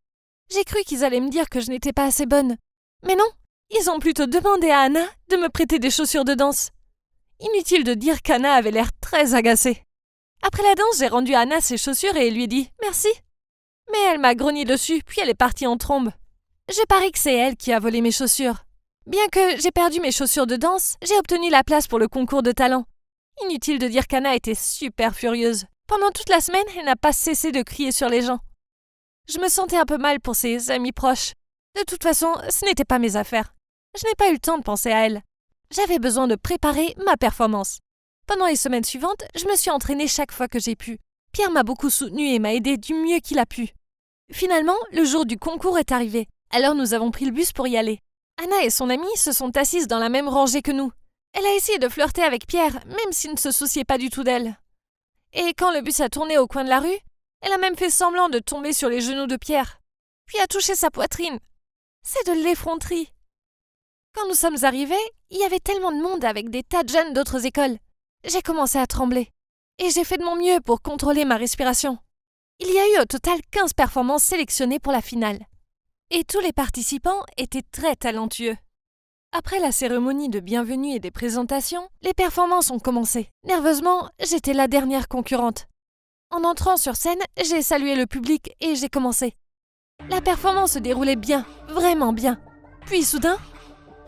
Speaker 3: J'ai cru qu'ils allaient me dire que je n'étais pas assez bonne. Mais non, ils ont plutôt demandé à Anna de me prêter des chaussures de danse. Inutile de dire qu'Anna avait l'air très agacée. Après la danse, j'ai rendu à Anna ses chaussures et lui ai dit « Merci ». Mais elle m'a grogné dessus, puis elle est partie en trombe. Je parie que c'est elle qui a volé mes chaussures. Bien que j'ai perdu mes chaussures de danse, j'ai obtenu la place pour le concours de talent. Inutile de dire qu'Anna était super furieuse. Pendant toute la semaine, elle n'a pas cessé de crier sur les gens. Je me sentais un peu mal pour ses amis proches. De toute façon, ce n'était pas mes affaires. Je n'ai pas eu le temps de penser à elle. J'avais besoin de préparer ma performance. Pendant les semaines suivantes, je me suis entraînée chaque fois que j'ai pu. Pierre m'a beaucoup soutenue et m'a aidée du mieux qu'il a pu. Finalement, le jour du concours est arrivé. Alors nous avons pris le bus pour y aller. Anna et son amie se sont assises dans la même rangée que nous. Elle a essayé de flirter avec Pierre, même s'il ne se souciait pas du tout d'elle. Et quand le bus a tourné au coin de la rue, Elle a même fait semblant de tomber sur les genoux de Pierre, puis a touché sa poitrine. C'est de l'effronterie. Quand nous sommes arrivés, il y avait tellement de monde avec des tas de jeunes d'autres écoles. J'ai commencé à trembler, et j'ai fait de mon mieux pour contrôler ma respiration. Il y a eu au total 15 performances sélectionnées pour la finale. Et tous les participants étaient très talentueux. Après la cérémonie de bienvenue et des présentations, les performances ont commencé. Nerveusement, j'étais la dernière concurrente. En entrant sur scène, j'ai salué le public et j'ai commencé. La performance se déroulait bien, vraiment bien. Puis soudain,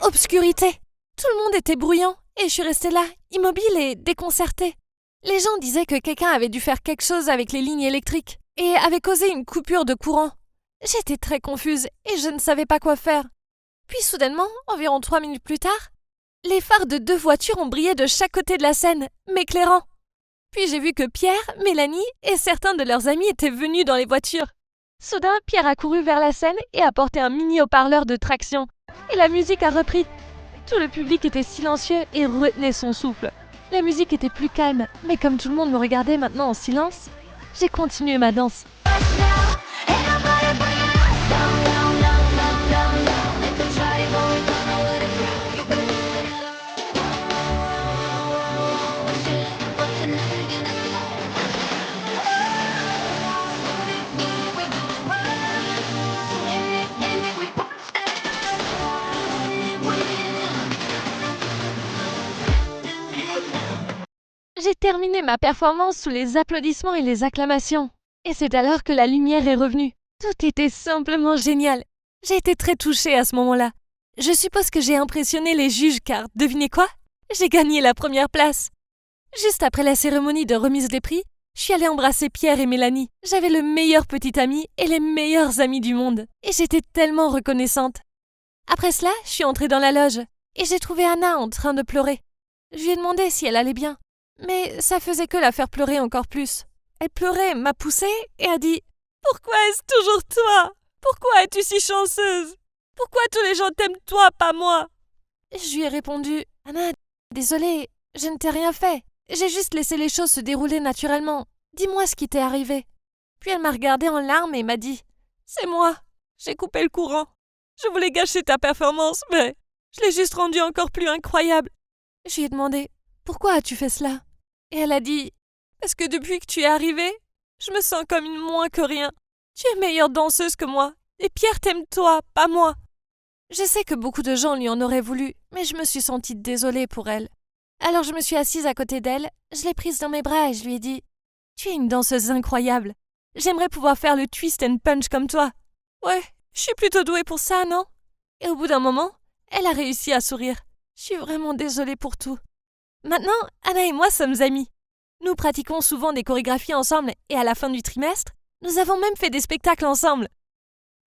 Speaker 3: obscurité. Tout le monde était bruyant et je suis restée là, immobile et déconcertée. Les gens disaient que quelqu'un avait dû faire quelque chose avec les lignes électriques et avait causé une coupure de courant. J'étais très confuse et je ne savais pas quoi faire. Puis soudainement, environ 3 minutes plus tard, les phares de 2 voitures ont brillé de chaque côté de la scène, m'éclairant. Puis j'ai vu que Pierre, Mélanie et certains de leurs amis étaient venus dans les voitures. Soudain, Pierre a couru vers la scène et a porté un mini haut-parleur de traction. Et la musique a repris. Tout le public était silencieux et retenait son souffle. La musique était plus calme, mais comme tout le monde me regardait maintenant en silence, j'ai continué ma danse. J'ai terminé ma performance sous les applaudissements et les acclamations. Et c'est alors que la lumière est revenue. Tout était simplement génial. J'ai été très touchée à ce moment-là. Je suppose que j'ai impressionné les juges car, devinez quoi? J'ai gagné la première place. Juste après la cérémonie de remise des prix, je suis allée embrasser Pierre et Mélanie. J'avais le meilleur petit ami et les meilleurs amis du monde. Et j'étais tellement reconnaissante. Après cela, je suis entrée dans la loge et j'ai trouvé Anna en train de pleurer. Je lui ai demandé si elle allait bien. Mais ça faisait que la faire pleurer encore plus. Elle pleurait, m'a poussée et a dit « Pourquoi est-ce toujours toi? Pourquoi es-tu si chanceuse? Pourquoi tous les gens t'aiment toi, pas moi ?» Je lui ai répondu « Anna, désolée, je ne t'ai rien fait. J'ai juste laissé les choses se dérouler naturellement. Dis-moi ce qui t'est arrivé. » Puis elle m'a regardée en larmes et m'a dit « C'est moi, j'ai coupé le courant. Je voulais gâcher ta performance, mais je l'ai juste rendue encore plus incroyable. » Je lui ai demandé « Pourquoi as-tu fait cela ?» Et elle a dit « Parce que depuis que tu es arrivée, je me sens comme une moins que rien. Tu es meilleure danseuse que moi, et Pierre t'aime toi, pas moi. » Je sais que beaucoup de gens lui en auraient voulu, mais je me suis sentie désolée pour elle. Alors je me suis assise à côté d'elle, je l'ai prise dans mes bras et je lui ai dit « Tu es une danseuse incroyable. J'aimerais pouvoir faire le twist and punch comme toi. Ouais, je suis plutôt douée pour ça, non ?» Et au bout d'un moment, elle a réussi à sourire. Je suis vraiment désolée pour tout. Maintenant, Anna et moi sommes amies. Nous pratiquons souvent des chorégraphies ensemble et à la fin du trimestre, nous avons même fait des spectacles ensemble.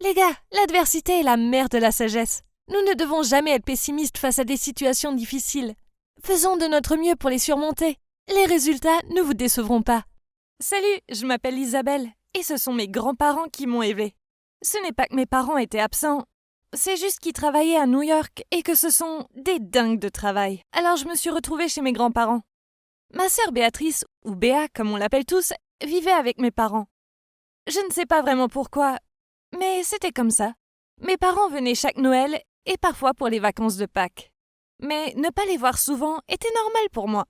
Speaker 3: Les gars, l'adversité est la mère de la sagesse. Nous ne devons jamais être pessimistes face à des situations difficiles. Faisons de notre mieux pour les surmonter. Les résultats ne vous décevront pas. Salut, je m'appelle Isabelle et ce sont mes grands-parents qui m'ont élevée. Ce n'est pas que mes parents étaient absents. C'est juste qu'ils travaillaient à New York et que ce sont des dingues de travail. Alors je me suis retrouvée chez mes grands-parents. Ma sœur Béatrice, ou Béa comme on l'appelle tous, vivait avec mes parents. Je ne sais pas vraiment pourquoi, mais c'était comme ça. Mes parents venaient chaque Noël et parfois pour les vacances de Pâques. Mais ne pas les voir souvent était normal pour moi.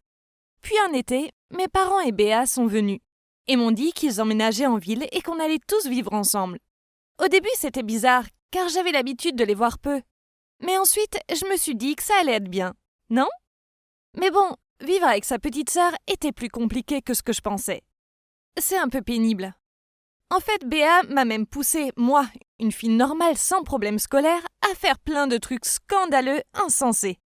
Speaker 3: Puis un été, mes parents et Béa sont venus et m'ont dit qu'ils emménageaient en ville et qu'on allait tous vivre ensemble. Au début, c'était bizarre, car j'avais l'habitude de les voir peu. Mais ensuite, je me suis dit que ça allait être bien, non? Mais bon, vivre avec sa petite sœur était plus compliqué que ce que je pensais. C'est un peu pénible. En fait, Béa m'a même poussée, moi, une fille normale sans problème scolaire, à faire plein de trucs scandaleux, insensés.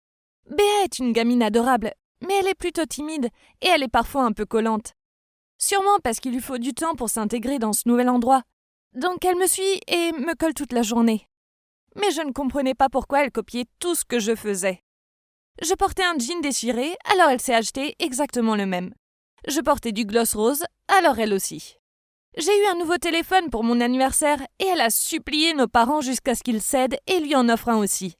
Speaker 3: Béa est une gamine adorable, mais elle est plutôt timide et elle est parfois un peu collante. Sûrement parce qu'il lui faut du temps pour s'intégrer dans ce nouvel endroit. Donc elle me suit et me colle toute la journée. Mais je ne comprenais pas pourquoi elle copiait tout ce que je faisais. Je portais un jean déchiré, alors elle s'est acheté exactement le même. Je portais du gloss rose, alors elle aussi. J'ai eu un nouveau téléphone pour mon anniversaire et elle a supplié nos parents jusqu'à ce qu'ils cèdent et lui en offrent un aussi.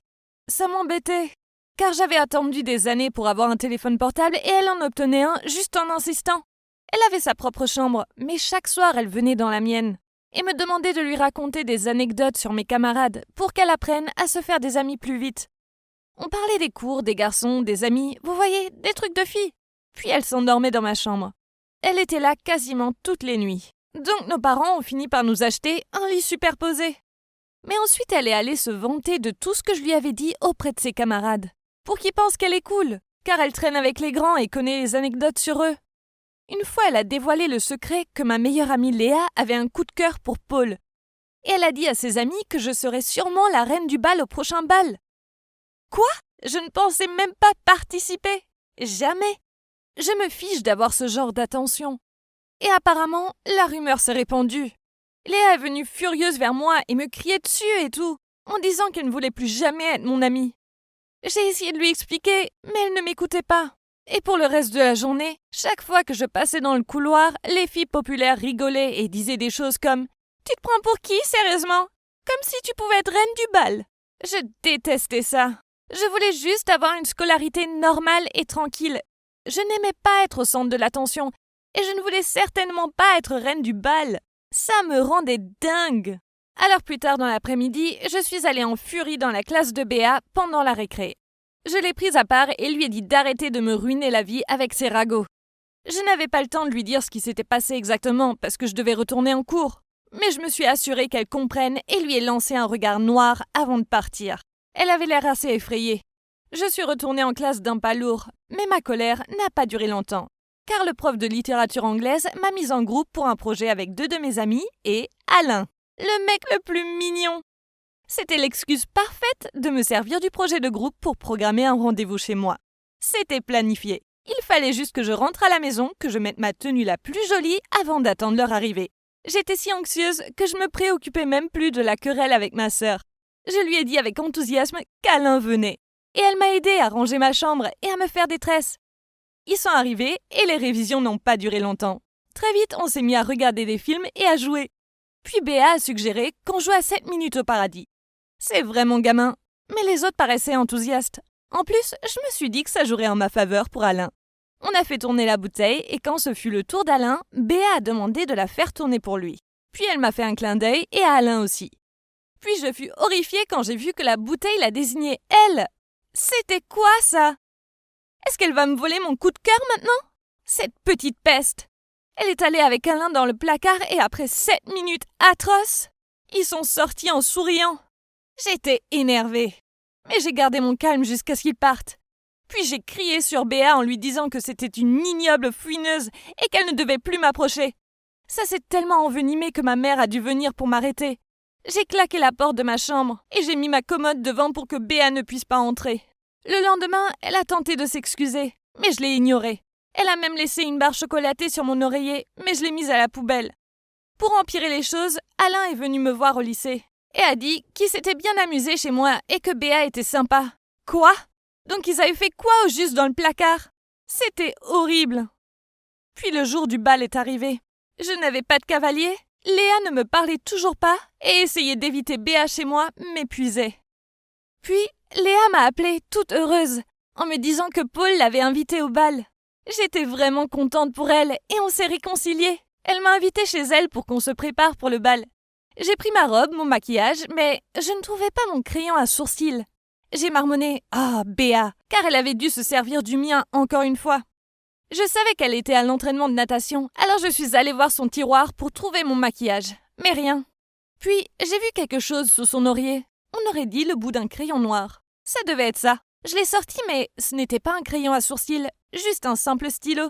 Speaker 3: Ça m'embêtait, car j'avais attendu des années pour avoir un téléphone portable et elle en obtenait un juste en insistant. Elle avait sa propre chambre, mais chaque soir elle venait dans la mienne et me demandait de lui raconter des anecdotes sur mes camarades pour qu'elle apprenne à se faire des amis plus vite. On parlait des cours, des garçons, des amis, vous voyez, des trucs de filles. Puis elle s'endormait dans ma chambre. Elle était là quasiment toutes les nuits. Donc nos parents ont fini par nous acheter un lit superposé. Mais ensuite elle est allée se vanter de tout ce que je lui avais dit auprès de ses camarades, pour qu'ils pensent qu'elle est cool, car elle traîne avec les grands et connaît les anecdotes sur eux. Une fois, elle a dévoilé le secret que ma meilleure amie Léa avait un coup de cœur pour Paul. Et elle a dit à ses amis que je serais sûrement la reine du bal au prochain bal. Quoi ? Je ne pensais même pas participer. Jamais. Je me fiche d'avoir ce genre d'attention. Et apparemment, la rumeur s'est répandue. Léa est venue furieuse vers moi et me criait dessus et tout, en disant qu'elle ne voulait plus jamais être mon amie. J'ai essayé de lui expliquer, mais elle ne m'écoutait pas. Et pour le reste de la journée, chaque fois que je passais dans le couloir, les filles populaires rigolaient et disaient des choses comme « Tu te prends pour qui, sérieusement ? Comme si tu pouvais être reine du bal !» Je détestais ça. Je voulais juste avoir une scolarité normale et tranquille. Je n'aimais pas être au centre de l'attention et je ne voulais certainement pas être reine du bal. Ça me rendait dingue. Alors plus tard dans l'après-midi, je suis allée en furie dans la classe de Béa pendant la récré. Je l'ai prise à part et lui ai dit d'arrêter de me ruiner la vie avec ses ragots. Je n'avais pas le temps de lui dire ce qui s'était passé exactement parce que je devais retourner en cours. Mais je me suis assurée qu'elle comprenne et lui ai lancé un regard noir avant de partir. Elle avait l'air assez effrayée. Je suis retournée en classe d'un pas lourd, mais ma colère n'a pas duré longtemps. Car le prof de littérature anglaise m'a mise en groupe pour un projet avec 2 de mes amis et Alain, le mec le plus mignon. C'était l'excuse parfaite de me servir du projet de groupe pour programmer un rendez-vous chez moi. C'était planifié. Il fallait juste que je rentre à la maison, que je mette ma tenue la plus jolie avant d'attendre leur arrivée. J'étais si anxieuse que je me préoccupais même plus de la querelle avec ma sœur. Je lui ai dit avec enthousiasme qu'Alain venait. Et elle m'a aidée à ranger ma chambre et à me faire des tresses. Ils sont arrivés et les révisions n'ont pas duré longtemps. Très vite, on s'est mis à regarder des films et à jouer. Puis Béa a suggéré qu'on joue à 7 minutes au paradis. C'est vraiment gamin, mais les autres paraissaient enthousiastes. En plus, je me suis dit que ça jouerait en ma faveur pour Alain. On a fait tourner la bouteille et quand ce fut le tour d'Alain, Béa a demandé de la faire tourner pour lui. Puis elle m'a fait un clin d'œil et à Alain aussi. Puis je fus horrifiée quand j'ai vu que la bouteille la désignait elle. C'était quoi ça ? Est-ce qu'elle va me voler mon coup de cœur maintenant ? Cette petite peste ! Elle est allée avec Alain dans le placard et après 7 minutes atroces, ils sont sortis en souriant. J'étais énervée, mais j'ai gardé mon calme jusqu'à ce qu'ils partent. Puis j'ai crié sur Béa en lui disant que c'était une ignoble fouineuse et qu'elle ne devait plus m'approcher. Ça s'est tellement envenimé que ma mère a dû venir pour m'arrêter. J'ai claqué la porte de ma chambre et j'ai mis ma commode devant pour que Béa ne puisse pas entrer. Le lendemain, elle a tenté de s'excuser, mais je l'ai ignorée. Elle a même laissé une barre chocolatée sur mon oreiller, mais je l'ai mise à la poubelle. Pour empirer les choses, Alain est venu me voir au lycée et a dit qu'il s'était bien amusé chez moi et que Béa était sympa. Quoi ? Donc ils avaient fait quoi au juste dans le placard ? C'était horrible. Puis le jour du bal est arrivé. Je n'avais pas de cavalier, Léa ne me parlait toujours pas et essayer d'éviter Béa chez moi m'épuisait. Puis Léa m'a appelée toute heureuse en me disant que Paul l'avait invitée au bal. J'étais vraiment contente pour elle et on s'est réconciliés. Elle m'a invitée chez elle pour qu'on se prépare pour le bal. J'ai pris ma robe, mon maquillage, mais je ne trouvais pas mon crayon à sourcils. J'ai marmonné « Ah, Béa !» car elle avait dû se servir du mien encore une fois. Je savais qu'elle était à l'entraînement de natation, alors je suis allée voir son tiroir pour trouver mon maquillage. Mais rien. Puis j'ai vu quelque chose sous son oreiller. On aurait dit le bout d'un crayon noir. Ça devait être ça. Je l'ai sorti, mais ce n'était pas un crayon à sourcils, juste un simple stylo.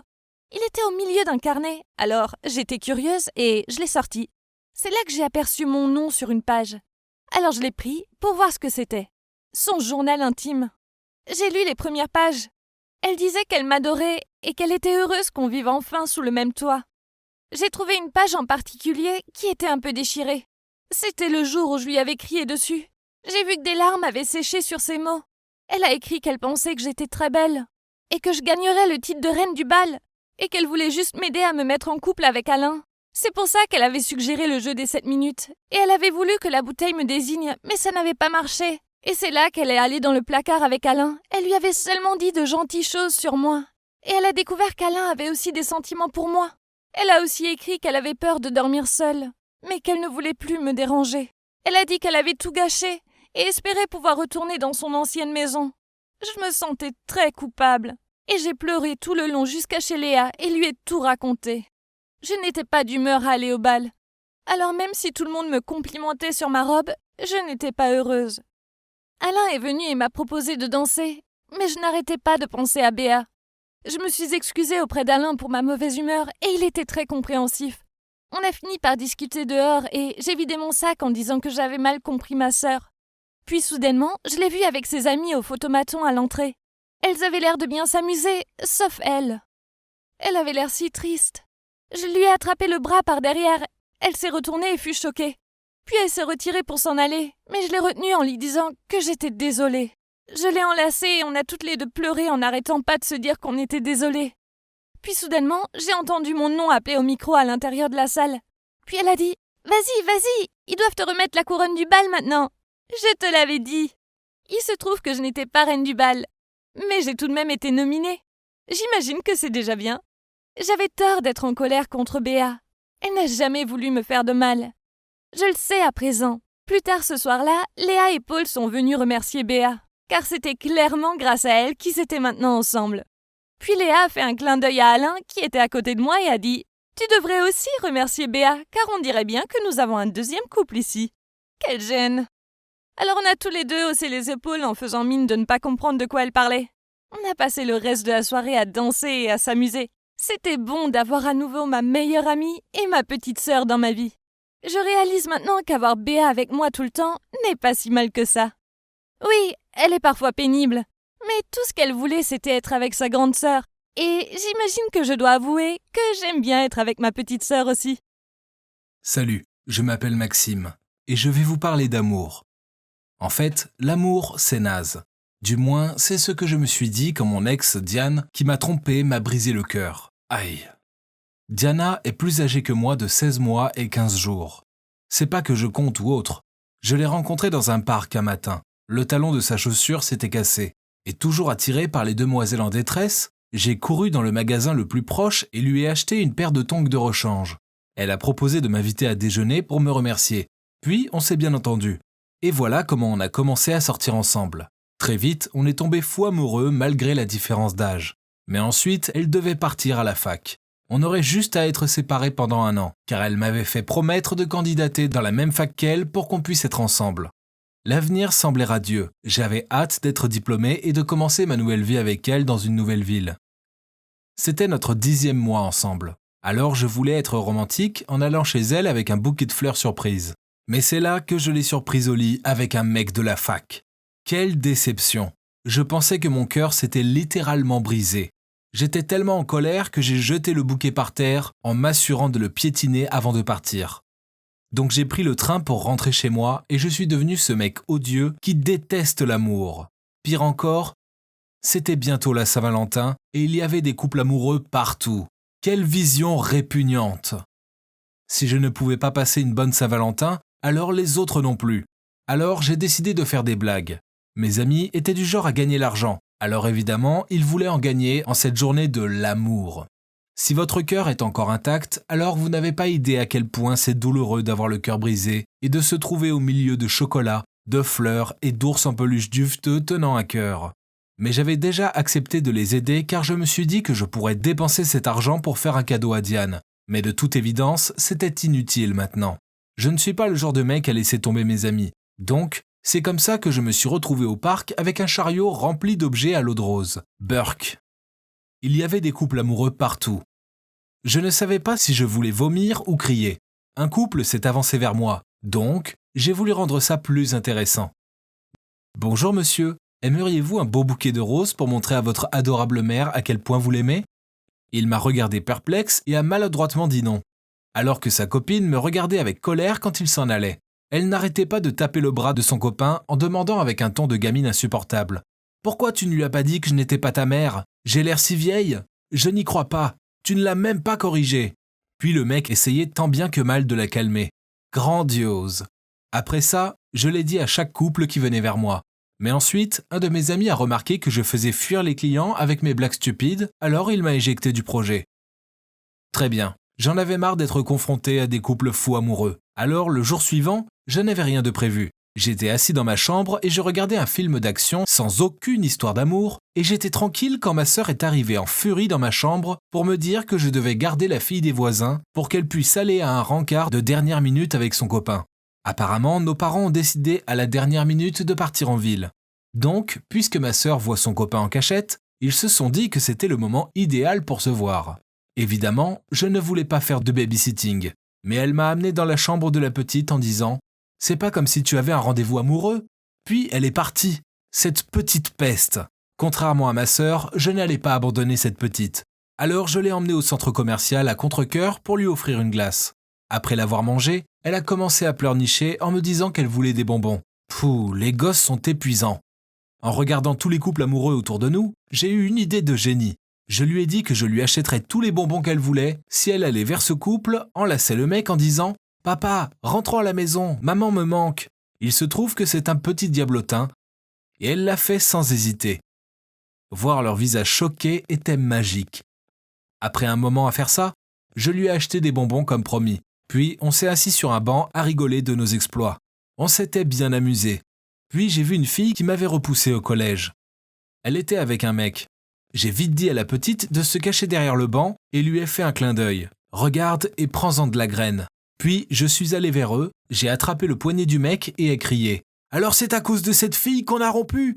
Speaker 3: Il était au milieu d'un carnet, alors j'étais curieuse et je l'ai sorti. C'est là que j'ai aperçu mon nom sur une page. Alors je l'ai pris pour voir ce que c'était. Son journal intime. J'ai lu les premières pages. Elle disait qu'elle m'adorait et qu'elle était heureuse qu'on vive enfin sous le même toit. J'ai trouvé une page en particulier qui était un peu déchirée. C'était le jour où je lui avais crié dessus. J'ai vu que des larmes avaient séché sur ses mots. Elle a écrit qu'elle pensait que j'étais très belle et que je gagnerais le titre de reine du bal et qu'elle voulait juste m'aider à me mettre en couple avec Alain. C'est pour ça qu'elle avait suggéré le jeu des 7 minutes et elle avait voulu que la bouteille me désigne, mais ça n'avait pas marché. Et c'est là qu'elle est allée dans le placard avec Alain. Elle lui avait seulement dit de gentilles choses sur moi. Et elle a découvert qu'Alain avait aussi des sentiments pour moi. Elle a aussi écrit qu'elle avait peur de dormir seule, mais qu'elle ne voulait plus me déranger. Elle a dit qu'elle avait tout gâché et espérait pouvoir retourner dans son ancienne maison. Je me sentais très coupable et j'ai pleuré tout le long jusqu'à chez Léa et lui ai tout raconté. Je n'étais pas d'humeur à aller au bal. Alors même si tout le monde me complimentait sur ma robe, je n'étais pas heureuse. Alain est venu et m'a proposé de danser, mais je n'arrêtais pas de penser à Béa. Je me suis excusée auprès d'Alain pour ma mauvaise humeur et il était très compréhensif. On a fini par discuter dehors et j'ai vidé mon sac en disant que j'avais mal compris ma sœur. Puis soudainement, je l'ai vue avec ses amies au photomaton à l'entrée. Elles avaient l'air de bien s'amuser, sauf elle. Elle avait l'air si triste. Je lui ai attrapé le bras par derrière. Elle s'est retournée et fut choquée. Puis elle s'est retirée pour s'en aller, mais je l'ai retenue en lui disant que j'étais désolée. Je l'ai enlacée et on a toutes les deux pleuré en n'arrêtant pas de se dire qu'on était désolés. Puis soudainement, j'ai entendu mon nom appelé au micro à l'intérieur de la salle. Puis elle a dit « Vas-y, vas-y, ils doivent te remettre la couronne du bal maintenant !» Je te l'avais dit. Il se trouve que je n'étais pas reine du bal, mais j'ai tout de même été nominée. J'imagine que c'est déjà bien. J'avais tort d'être en colère contre Béa. Elle n'a jamais voulu me faire de mal. Je le sais à présent. Plus tard ce soir-là, Léa et Paul sont venus remercier Béa, car c'était clairement grâce à elle qu'ils étaient maintenant ensemble. Puis Léa a fait un clin d'œil à Alain, qui était à côté de moi, et a dit « Tu devrais aussi remercier Béa, car on dirait bien que nous avons un deuxième couple ici. » Quelle gêne! Alors on a tous les deux haussé les épaules en faisant mine de ne pas comprendre de quoi elle parlait. On a passé le reste de la soirée à danser et à s'amuser. C'était bon d'avoir à nouveau ma meilleure amie et ma petite sœur dans ma vie. Je réalise maintenant qu'avoir Béa avec moi tout le temps n'est pas si mal que ça. Oui, elle est parfois pénible, mais tout ce qu'elle voulait c'était être avec sa grande sœur. Et j'imagine que je dois avouer que j'aime bien être avec ma petite sœur aussi.
Speaker 2: Salut, je m'appelle Maxime, et je vais vous parler d'amour. En fait, l'amour, c'est naze. Du moins, c'est ce que je me suis dit quand mon ex, Diane, qui m'a trompé, m'a brisé le cœur. Aïe. Diana est plus âgée que moi de 16 mois et 15 jours. C'est pas que je compte ou autre. Je l'ai rencontrée dans un parc un matin. Le talon de sa chaussure s'était cassé. Et toujours attiré par les demoiselles en détresse, j'ai couru dans le magasin le plus proche et lui ai acheté une paire de tongs de rechange. Elle a proposé de m'inviter à déjeuner pour me remercier. Puis, on s'est bien entendu. Et voilà comment on a commencé à sortir ensemble. Très vite, on est tombé fou amoureux malgré la différence d'âge. Mais ensuite, elle devait partir à la fac. On aurait juste à être séparés pendant 1 an, car elle m'avait fait promettre de candidater dans la même fac qu'elle pour qu'on puisse être ensemble. L'avenir semblait radieux. J'avais hâte d'être diplômé et de commencer ma nouvelle vie avec elle dans une nouvelle ville. C'était notre 10e mois ensemble. Alors je voulais être romantique en allant chez elle avec un bouquet de fleurs surprise. Mais c'est là que je l'ai surprise au lit avec un mec de la fac. Quelle déception! Je pensais que mon cœur s'était littéralement brisé. J'étais tellement en colère que j'ai jeté le bouquet par terre en m'assurant de le piétiner avant de partir. Donc j'ai pris le train pour rentrer chez moi et je suis devenu ce mec odieux qui déteste l'amour. Pire encore, c'était bientôt la Saint-Valentin et il y avait des couples amoureux partout. Quelle vision répugnante! Si je ne pouvais pas passer une bonne Saint-Valentin, alors les autres non plus. Alors j'ai décidé de faire des blagues. Mes amis étaient du genre à gagner l'argent. Alors évidemment, ils voulaient en gagner en cette journée de l'amour. Si votre cœur est encore intact, alors vous n'avez pas idée à quel point c'est douloureux d'avoir le cœur brisé et de se trouver au milieu de chocolat, de fleurs et d'ours en peluche duveteux tenant un cœur. Mais j'avais déjà accepté de les aider car je me suis dit que je pourrais dépenser cet argent pour faire un cadeau à Diane. Mais de toute évidence, c'était inutile maintenant. Je ne suis pas le genre de mec à laisser tomber mes amis. Donc, c'est comme ça que je me suis retrouvé au parc avec un chariot rempli d'objets à l'eau de rose. Burk. Il y avait des couples amoureux partout. Je ne savais pas si je voulais vomir ou crier. Un couple s'est avancé vers moi, donc j'ai voulu rendre ça plus intéressant. « Bonjour monsieur, aimeriez-vous un beau bouquet de roses pour montrer à votre adorable mère à quel point vous l'aimez ?» Il m'a regardé perplexe et a maladroitement dit non, alors que sa copine me regardait avec colère quand il s'en allait. Elle n'arrêtait pas de taper le bras de son copain en demandant avec un ton de gamine insupportable. « Pourquoi tu ne lui as pas dit que je n'étais pas ta mère? J'ai l'air si vieille? Je n'y crois pas. Tu ne l'as même pas corrigé. » Puis le mec essayait tant bien que mal de la calmer. Grandiose. Après ça, je l'ai dit à chaque couple qui venait vers moi. Mais ensuite, un de mes amis a remarqué que je faisais fuir les clients avec mes blagues stupides, alors il m'a éjecté du projet. Très bien, J'en avais marre d'être confronté à des couples fous amoureux. Alors, le jour suivant, je n'avais rien de prévu. J'étais assis dans ma chambre et je regardais un film d'action sans aucune histoire d'amour et j'étais tranquille quand ma sœur est arrivée en furie dans ma chambre pour me dire que je devais garder la fille des voisins pour qu'elle puisse aller à un rencard de dernière minute avec son copain. Apparemment, nos parents ont décidé à la dernière minute de partir en ville. Donc, puisque ma sœur voit son copain en cachette, ils se sont dit que c'était le moment idéal pour se voir. Évidemment, je ne voulais pas faire de babysitting, mais elle m'a amené dans la chambre de la petite en disant « C'est pas comme si tu avais un rendez-vous amoureux ?» Puis elle est partie, cette petite peste. Contrairement à ma sœur, je n'allais pas abandonner cette petite. Alors je l'ai emmenée au centre commercial à contre-cœur pour lui offrir une glace. Après l'avoir mangée, elle a commencé à pleurnicher en me disant qu'elle voulait des bonbons. Pouh, les gosses sont épuisants. En regardant tous les couples amoureux autour de nous, j'ai eu une idée de génie. Je lui ai dit que je lui achèterais tous les bonbons qu'elle voulait si elle allait vers ce couple, enlaçait le mec en disant « Papa, rentrons à la maison, maman me manque ». Il se trouve que c'est un petit diablotin et elle l'a fait sans hésiter. Voir leur visage choqué était magique. Après un moment à faire ça, je lui ai acheté des bonbons comme promis. Puis on s'est assis sur un banc à rigoler de nos exploits. On s'était bien amusé. Puis j'ai vu une fille qui m'avait repoussé au collège. Elle était avec un mec. J'ai vite dit à la petite de se cacher derrière le banc et lui ai fait un clin d'œil. « Regarde et prends-en de la graine ». Puis je suis allé vers eux, j'ai attrapé le poignet du mec et ai crié « Alors c'est à cause de cette fille qu'on a rompu ?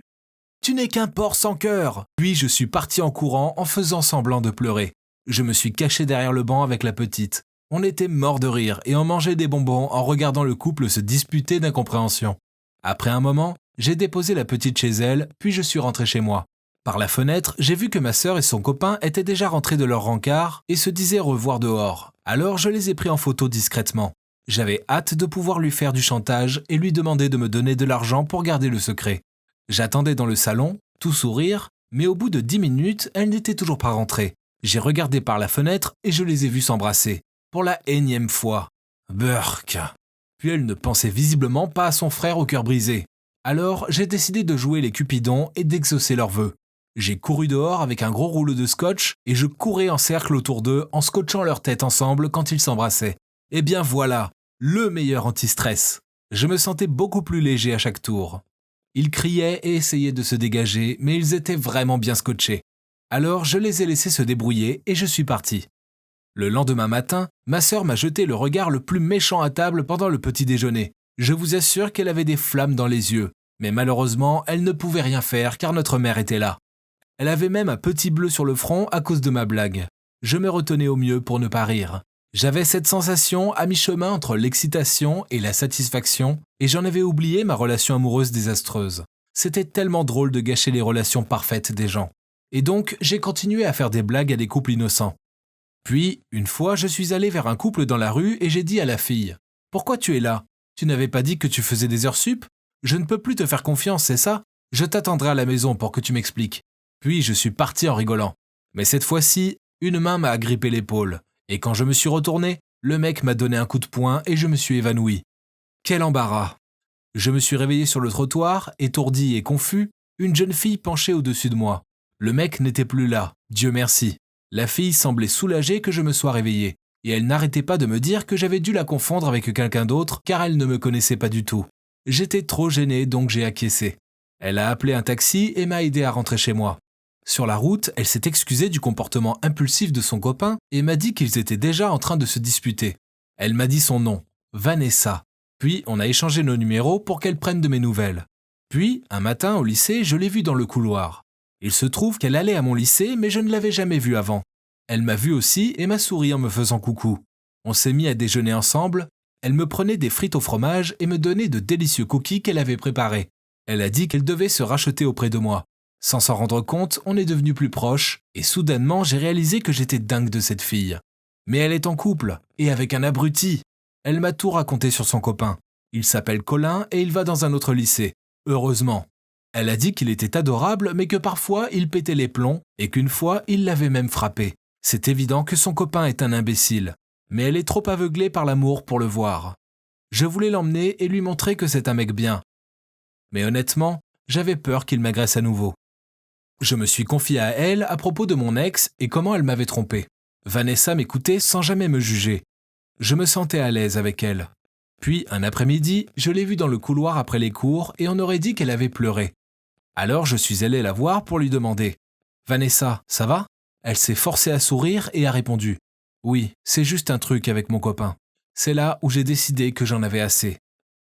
Speaker 2: Tu n'es qu'un porc sans cœur !» Puis je suis parti en courant en faisant semblant de pleurer. Je me suis caché derrière le banc avec la petite. On était morts de rire et on mangeait des bonbons en regardant le couple se disputer d'incompréhension. Après un moment, j'ai déposé la petite chez elle, puis je suis rentré chez moi. Par la fenêtre, j'ai vu que ma sœur et son copain étaient déjà rentrés de leur rencard et se disaient revoir dehors. Alors je les ai pris en photo discrètement. J'avais hâte de pouvoir lui faire du chantage et lui demander de me donner de l'argent pour garder le secret. J'attendais dans le salon, tout sourire, mais au bout de 10 minutes, elle n'était toujours pas rentrée. J'ai regardé par la fenêtre et je les ai vus s'embrasser. Pour la énième fois. Burk. Puis elle ne pensait visiblement pas à son frère au cœur brisé. Alors j'ai décidé de jouer les cupidons et d'exaucer leurs vœux. J'ai couru dehors avec un gros rouleau de scotch et je courais en cercle autour d'eux en scotchant leurs têtes ensemble quand ils s'embrassaient. Et bien voilà, le meilleur anti-stress. Je me sentais beaucoup plus léger à chaque tour. Ils criaient et essayaient de se dégager, mais ils étaient vraiment bien scotchés. Alors je les ai laissés se débrouiller et je suis parti. Le lendemain matin, ma sœur m'a jeté le regard le plus méchant à table pendant le petit déjeuner. Je vous assure qu'elle avait des flammes dans les yeux, mais malheureusement, elle ne pouvait rien faire car notre mère était là. Elle avait même un petit bleu sur le front à cause de ma blague. Je me retenais au mieux pour ne pas rire. J'avais cette sensation à mi-chemin entre l'excitation et la satisfaction, et j'en avais oublié ma relation amoureuse désastreuse. C'était tellement drôle de gâcher les relations parfaites des gens. Et donc, j'ai continué à faire des blagues à des couples innocents. Puis, une fois, je suis allé vers un couple dans la rue et j'ai dit à la fille « Pourquoi tu es là ? Tu n'avais pas dit que tu faisais des heures sup ? Je ne peux plus te faire confiance, c'est ça ? Je t'attendrai à la maison pour que tu m'expliques. » Puis je suis parti en rigolant. Mais cette fois-ci, une main m'a agrippé l'épaule. Et quand je me suis retourné, le mec m'a donné un coup de poing et je me suis évanoui. Quel embarras! Je me suis réveillé sur le trottoir, étourdi et confus, une jeune fille penchée au-dessus de moi. Le mec n'était plus là, Dieu merci. La fille semblait soulagée que je me sois réveillé. Et elle n'arrêtait pas de me dire que j'avais dû la confondre avec quelqu'un d'autre car elle ne me connaissait pas du tout. J'étais trop gêné donc j'ai acquiescé. Elle a appelé un taxi et m'a aidé à rentrer chez moi. Sur la route, elle s'est excusée du comportement impulsif de son copain et m'a dit qu'ils étaient déjà en train de se disputer. Elle m'a dit son nom, Vanessa. Puis on a échangé nos numéros pour qu'elle prenne de mes nouvelles. Puis, un matin au lycée, je l'ai vue dans le couloir. Il se trouve qu'elle allait à mon lycée mais je ne l'avais jamais vue avant. Elle m'a vu aussi et m'a souri en me faisant coucou. On s'est mis à déjeuner ensemble. Elle me prenait des frites au fromage et me donnait de délicieux cookies qu'elle avait préparés. Elle a dit qu'elle devait se racheter auprès de moi. Sans s'en rendre compte, on est devenus plus proches et soudainement j'ai réalisé que j'étais dingue de cette fille. Mais elle est en couple et avec un abruti. Elle m'a tout raconté sur son copain. Il s'appelle Colin et il va dans un autre lycée. Heureusement. Elle a dit qu'il était adorable mais que parfois il pétait les plombs et qu'une fois il l'avait même frappé. C'est évident que son copain est un imbécile, mais elle est trop aveuglée par l'amour pour le voir. Je voulais l'emmener et lui montrer que c'est un mec bien. Mais honnêtement, j'avais peur qu'il m'agresse à nouveau. Je me suis confié à elle à propos de mon ex et comment elle m'avait trompé. Vanessa m'écoutait sans jamais me juger. Je me sentais à l'aise avec elle. Puis, un après-midi, je l'ai vue dans le couloir après les cours et on aurait dit qu'elle avait pleuré. Alors je suis allé la voir pour lui demander « Vanessa, ça va ?» Elle s'est forcée à sourire et a répondu « Oui, c'est juste un truc avec mon copain. » C'est là où j'ai décidé que j'en avais assez.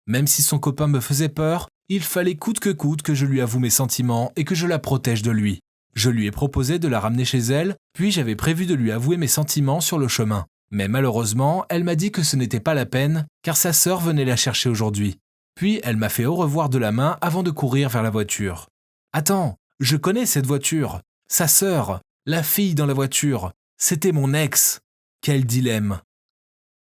Speaker 2: Même si son copain me faisait peur, il fallait coûte que je lui avoue mes sentiments et que je la protège de lui. Je lui ai proposé de la ramener chez elle, puis j'avais prévu de lui avouer mes sentiments sur le chemin. Mais malheureusement, elle m'a dit que ce n'était pas la peine, car sa sœur venait la chercher aujourd'hui. Puis elle m'a fait au revoir de la main avant de courir vers la voiture. « Attends, je connais cette voiture. Sa sœur, la fille dans la voiture, c'était mon ex. Quel dilemme.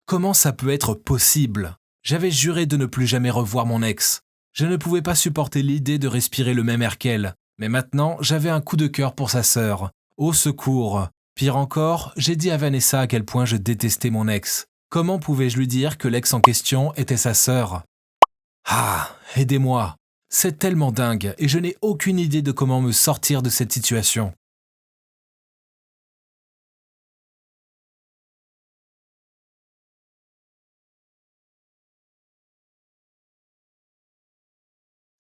Speaker 2: Comment ça peut être possible ? J'avais juré de ne plus jamais revoir mon ex. Je ne pouvais pas supporter l'idée de respirer le même air qu'elle. Mais maintenant, j'avais un coup de cœur pour sa sœur. Au secours ! Pire encore, j'ai dit à Vanessa à quel point je détestais mon ex. Comment pouvais-je lui dire que l'ex en question était sa sœur ? Ah, aidez-moi. C'est tellement dingue et je n'ai aucune idée de comment me sortir de cette situation.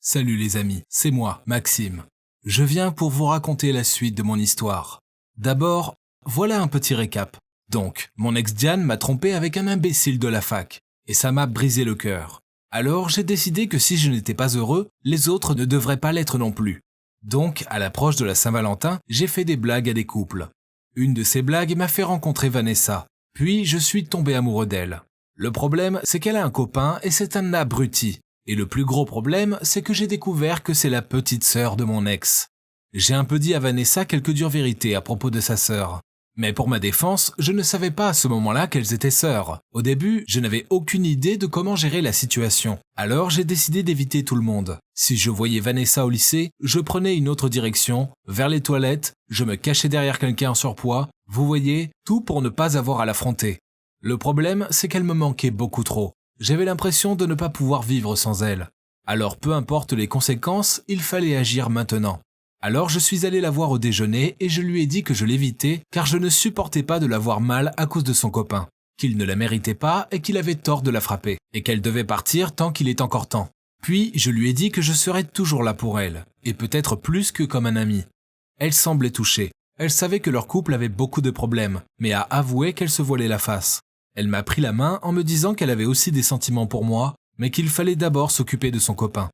Speaker 2: Salut les amis, c'est moi, Maxime. Je viens pour vous raconter la suite de mon histoire. D'abord, voilà un petit récap. Donc, mon ex Diane m'a trompé avec un imbécile de la fac, et ça m'a brisé le cœur. Alors j'ai décidé que si je n'étais pas heureux, les autres ne devraient pas l'être non plus. Donc, à l'approche de la Saint-Valentin, j'ai fait des blagues à des couples. Une de ces blagues m'a fait rencontrer Vanessa, puis je suis tombé amoureux d'elle. Le problème, c'est qu'elle a un copain et c'est un abruti. Et le plus gros problème, c'est que j'ai découvert que c'est la petite sœur de mon ex. J'ai un peu dit à Vanessa quelques dures vérités à propos de sa sœur. Mais pour ma défense, je ne savais pas à ce moment-là qu'elles étaient sœurs. Au début, je n'avais aucune idée de comment gérer la situation. Alors j'ai décidé d'éviter tout le monde. Si je voyais Vanessa au lycée, je prenais une autre direction, vers les toilettes, je me cachais derrière quelqu'un en surpoids. Vous voyez, tout pour ne pas avoir à l'affronter. Le problème, c'est qu'elle me manquait beaucoup trop. J'avais l'impression de ne pas pouvoir vivre sans elle. Alors peu importe les conséquences, il fallait agir maintenant. Alors je suis allé la voir au déjeuner et je lui ai dit que je l'évitais car je ne supportais pas de la voir mal à cause de son copain, qu'il ne la méritait pas et qu'il avait tort de la frapper, et qu'elle devait partir tant qu'il est encore temps. Puis je lui ai dit que je serais toujours là pour elle, et peut-être plus que comme un ami. Elle semblait touchée. Elle savait que leur couple avait beaucoup de problèmes, mais a avoué qu'elle se voilait la face. Elle m'a pris la main en me disant qu'elle avait aussi des sentiments pour moi, mais qu'il fallait d'abord s'occuper de son copain.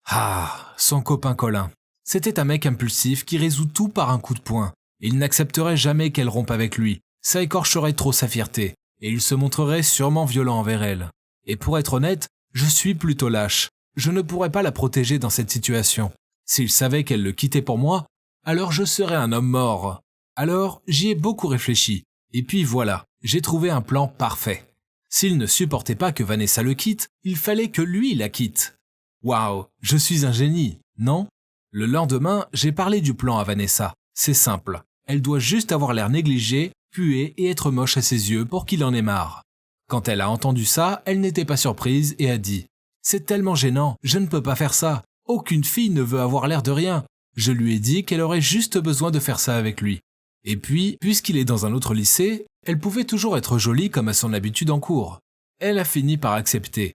Speaker 2: Ah, son copain Colin. C'était un mec impulsif qui résout tout par un coup de poing. Il n'accepterait jamais qu'elle rompe avec lui. Ça écorcherait trop sa fierté, et il se montrerait sûrement violent envers elle. Et pour être honnête, je suis plutôt lâche. Je ne pourrais pas la protéger dans cette situation. S'il savait qu'elle le quittait pour moi, alors je serais un homme mort. Alors j'y ai beaucoup réfléchi. Et puis voilà, j'ai trouvé un plan parfait. S'il ne supportait pas que Vanessa le quitte, il fallait que lui la quitte. Waouh, je suis un génie, non ? Le lendemain, j'ai parlé du plan à Vanessa. C'est simple, elle doit juste avoir l'air négligée, puer et être moche à ses yeux pour qu'il en ait marre. Quand elle a entendu ça, elle n'était pas surprise et a dit « C'est tellement gênant, je ne peux pas faire ça. Aucune fille ne veut avoir l'air de rien. » Je lui ai dit qu'elle aurait juste besoin de faire ça avec lui. Et puis, puisqu'il est dans un autre lycée, elle pouvait toujours être jolie comme à son habitude en cours. Elle a fini par accepter.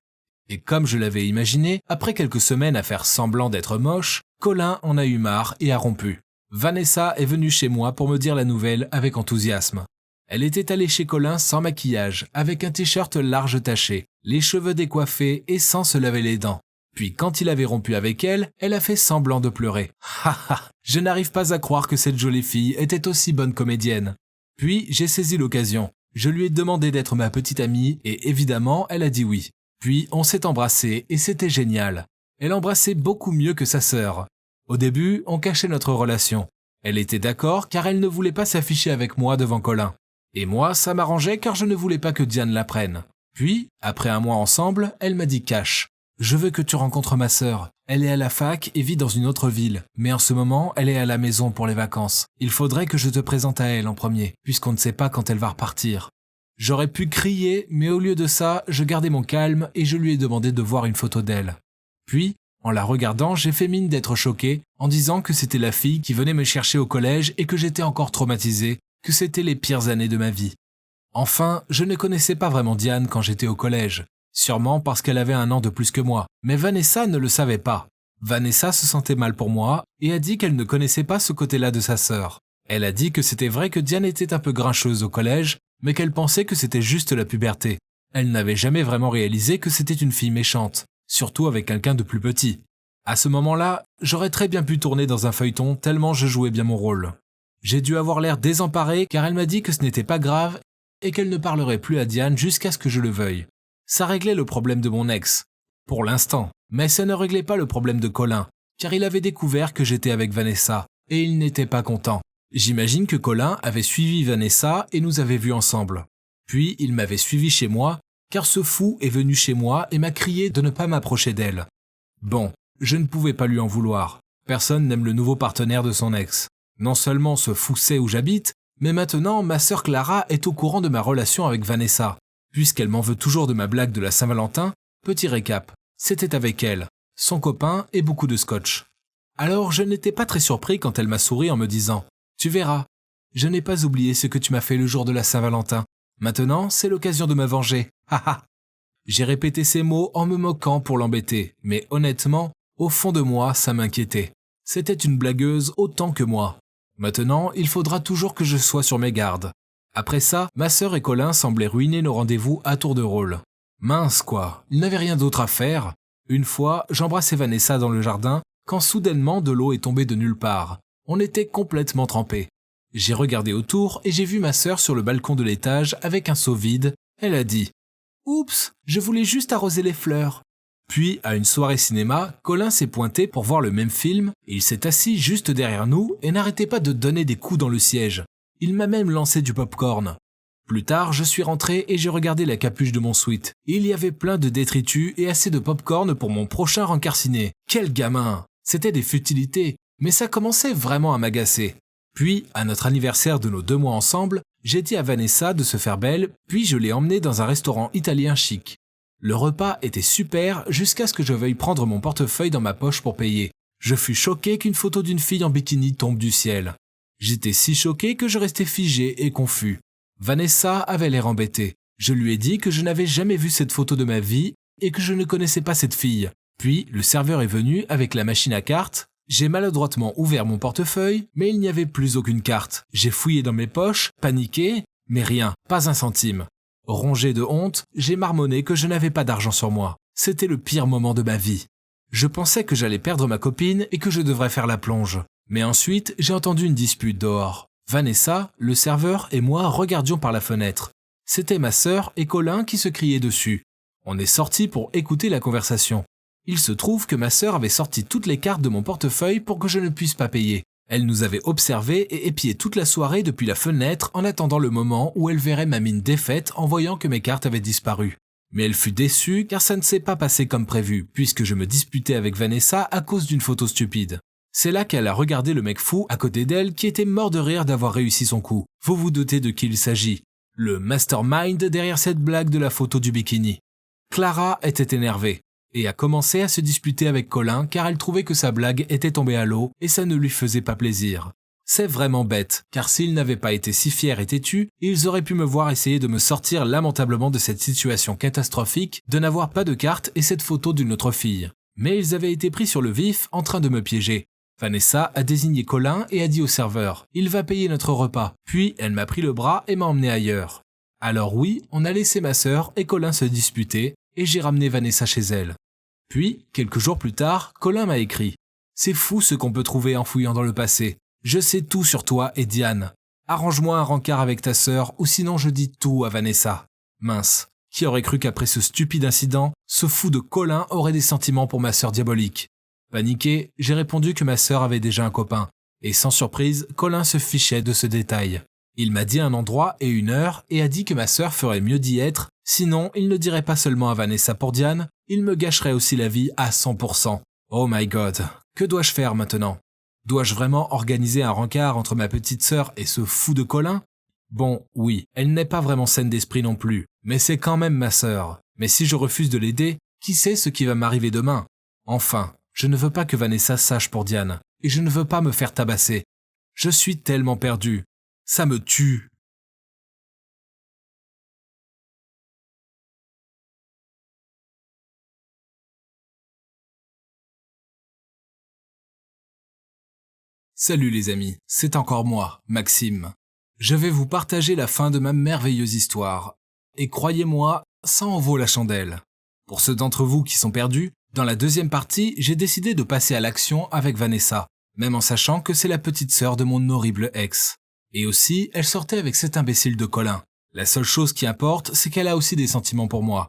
Speaker 2: Et comme je l'avais imaginé, après quelques semaines à faire semblant d'être moche, Colin en a eu marre et a rompu. Vanessa est venue chez moi pour me dire la nouvelle avec enthousiasme. Elle était allée chez Colin sans maquillage, avec un t-shirt large taché, les cheveux décoiffés et sans se laver les dents. Puis quand il avait rompu avec elle, elle a fait semblant de pleurer. Haha, je n'arrive pas à croire que cette jolie fille était aussi bonne comédienne. Puis j'ai saisi l'occasion. Je lui ai demandé d'être ma petite amie et évidemment, elle a dit oui. Puis on s'est embrassés et c'était génial. Elle embrassait beaucoup mieux que sa sœur. Au début, on cachait notre relation. Elle était d'accord car elle ne voulait pas s'afficher avec moi devant Colin. Et moi, ça m'arrangeait car je ne voulais pas que Diane l'apprenne. Puis, après un mois ensemble, elle m'a dit cash. Je veux que tu rencontres ma sœur. Elle est à la fac et vit dans une autre ville. Mais en ce moment, elle est à la maison pour les vacances. Il faudrait que je te présente à elle en premier, puisqu'on ne sait pas quand elle va repartir. J'aurais pu crier, mais au lieu de ça, je gardais mon calme et je lui ai demandé de voir une photo d'elle. Puis, en la regardant, j'ai fait mine d'être choqué, en disant que c'était la fille qui venait me chercher au collège et que j'étais encore traumatisé, que c'était les pires années de ma vie. Enfin, je ne connaissais pas vraiment Diane quand j'étais au collège, sûrement parce qu'elle avait 1 an de plus que moi, mais Vanessa ne le savait pas. Vanessa se sentait mal pour moi et a dit qu'elle ne connaissait pas ce côté-là de sa sœur. Elle a dit que c'était vrai que Diane était un peu grincheuse au collège, mais qu'elle pensait que c'était juste la puberté. Elle n'avait jamais vraiment réalisé que c'était une fille méchante, surtout avec quelqu'un de plus petit. À ce moment-là, j'aurais très bien pu tourner dans un feuilleton tellement je jouais bien mon rôle. J'ai dû avoir l'air désemparé car elle m'a dit que ce n'était pas grave et qu'elle ne parlerait plus à Diane jusqu'à ce que je le veuille. Ça réglait le problème de mon ex, pour l'instant, mais ça ne réglait pas le problème de Colin, car il avait découvert que j'étais avec Vanessa, et il n'était pas content. J'imagine que Colin avait suivi Vanessa et nous avait vus ensemble. Puis il m'avait suivi chez moi, car ce fou est venu chez moi et m'a crié de ne pas m'approcher d'elle. Bon, je ne pouvais pas lui en vouloir. Personne n'aime le nouveau partenaire de son ex. Non seulement ce fou sait où j'habite, mais maintenant ma sœur Clara est au courant de ma relation avec Vanessa. Puisqu'elle m'en veut toujours de ma blague de la Saint-Valentin, petit récap, c'était avec elle, son copain et beaucoup de scotch. Alors je n'étais pas très surpris quand elle m'a souri en me disant « Tu verras, je n'ai pas oublié ce que tu m'as fait le jour de la Saint-Valentin. Maintenant, c'est l'occasion de me venger. Haha !» J'ai répété ces mots en me moquant pour l'embêter, mais honnêtement, au fond de moi, ça m'inquiétait. C'était une blagueuse autant que moi. Maintenant, il faudra toujours que je sois sur mes gardes. Après ça, ma sœur et Colin semblaient ruiner nos rendez-vous à tour de rôle. Mince quoi, ils n'avaient rien d'autre à faire. Une fois, j'embrassais Vanessa dans le jardin, quand soudainement de l'eau est tombée de nulle part. On était complètement trempés. J'ai regardé autour et j'ai vu ma sœur sur le balcon de l'étage avec un seau vide. Elle a dit « Oups, je voulais juste arroser les fleurs ». Puis, à une soirée cinéma, Colin s'est pointé pour voir le même film et il s'est assis juste derrière nous et n'arrêtait pas de donner des coups dans le siège. Il m'a même lancé du popcorn. Plus tard, je suis rentré et j'ai regardé la capuche de mon sweat. Il y avait plein de détritus et assez de popcorn pour mon prochain rencarciné. Quel gamin! C'était des futilités, mais ça commençait vraiment à m'agacer. Puis, à notre anniversaire de nos 2 mois ensemble, j'ai dit à Vanessa de se faire belle, puis je l'ai emmenée dans un restaurant italien chic. Le repas était super jusqu'à ce que je veuille prendre mon portefeuille dans ma poche pour payer. Je fus choqué qu'une photo d'une fille en bikini tombe du ciel. J'étais si choqué que je restais figé et confus. Vanessa avait l'air embêtée. Je lui ai dit que je n'avais jamais vu cette photo de ma vie et que je ne connaissais pas cette fille. Puis, le serveur est venu avec la machine à cartes. J'ai maladroitement ouvert mon portefeuille, mais il n'y avait plus aucune carte. J'ai fouillé dans mes poches, paniqué, mais rien, pas un centime. Rongé de honte, j'ai marmonné que je n'avais pas d'argent sur moi. C'était le pire moment de ma vie. Je pensais que j'allais perdre ma copine et que je devrais faire la plonge. Mais ensuite, j'ai entendu une dispute dehors. Vanessa, le serveur et moi regardions par la fenêtre. C'était ma sœur et Colin qui se criaient dessus. On est sortis pour écouter la conversation. Il se trouve que ma sœur avait sorti toutes les cartes de mon portefeuille pour que je ne puisse pas payer. Elle nous avait observés et épiés toute la soirée depuis la fenêtre en attendant le moment où elle verrait ma mine défaite en voyant que mes cartes avaient disparu. Mais elle fut déçue car ça ne s'est pas passé comme prévu, puisque je me disputais avec Vanessa à cause d'une photo stupide. C'est là qu'elle a regardé le mec fou à côté d'elle qui était mort de rire d'avoir réussi son coup. Vous vous doutez de qui il s'agit. Le mastermind derrière cette blague de la photo du bikini. Clara était énervée et a commencé à se disputer avec Colin car elle trouvait que sa blague était tombée à l'eau et ça ne lui faisait pas plaisir. C'est vraiment bête, car s'ils n'avaient pas été si fiers et têtus, ils auraient pu me voir essayer de me sortir lamentablement de cette situation catastrophique de n'avoir pas de carte et cette photo d'une autre fille. Mais ils avaient été pris sur le vif en train de me piéger. Vanessa a désigné Colin et a dit au serveur « Il va payer notre repas ». Puis elle m'a pris le bras et m'a emmené ailleurs. Alors oui, on a laissé ma sœur et Colin se disputer et j'ai ramené Vanessa chez elle. Puis, quelques jours plus tard, Colin m'a écrit « C'est fou ce qu'on peut trouver en fouillant dans le passé. Je sais tout sur toi et Diane. Arrange-moi un rencard avec ta sœur ou sinon je dis tout à Vanessa. » Mince, qui aurait cru qu'après ce stupide incident, ce fou de Colin aurait des sentiments pour ma sœur diabolique. Paniqué, j'ai répondu que ma sœur avait déjà un copain. Et sans surprise, Colin se fichait de ce détail. Il m'a dit un endroit et une heure et a dit que ma sœur ferait mieux d'y être, sinon il ne dirait pas seulement à Vanessa pour Diane, il me gâcherait aussi la vie à 100%. Oh my god, que dois-je faire maintenant? Dois-je vraiment organiser un rencard entre ma petite sœur et ce fou de Colin? Bon, oui, elle n'est pas vraiment saine d'esprit non plus, mais c'est quand même ma sœur. Mais si je refuse de l'aider, qui sait ce qui va m'arriver demain? Enfin, je ne veux pas que Vanessa sache pour Diane, et je ne veux pas me faire tabasser. Je suis tellement perdu. Ça me tue. Salut les amis, c'est encore moi, Maxime. Je vais vous partager la fin de ma merveilleuse histoire. Et croyez-moi, ça en vaut la chandelle. Pour ceux d'entre vous qui sont perdus, dans la deuxième partie, j'ai décidé de passer à l'action avec Vanessa, même en sachant que c'est la petite sœur de mon horrible ex. Et aussi, elle sortait avec cet imbécile de Colin. La seule chose qui importe, c'est qu'elle a aussi des sentiments pour moi.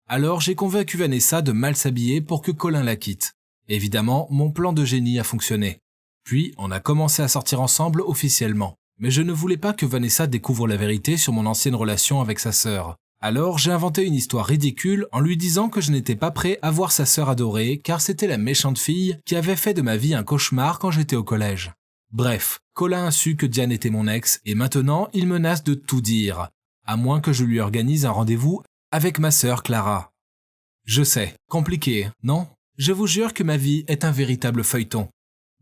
Speaker 2: Alors j'ai convaincu Vanessa de mal s'habiller pour que Colin la quitte. Évidemment, mon plan de génie a fonctionné. Puis, on a commencé à sortir ensemble officiellement. Mais je ne voulais pas que Vanessa découvre la vérité sur mon ancienne relation avec sa sœur. Alors, j'ai inventé une histoire ridicule en lui disant que je n'étais pas prêt à voir sa sœur adorée car c'était la méchante fille qui avait fait de ma vie un cauchemar quand j'étais au collège. Bref, Colin a su que Diane était mon ex et maintenant, il menace de tout dire. À moins que je lui organise un rendez-vous avec ma sœur Clara. Je sais, compliqué, non? Je vous jure que ma vie est un véritable feuilleton.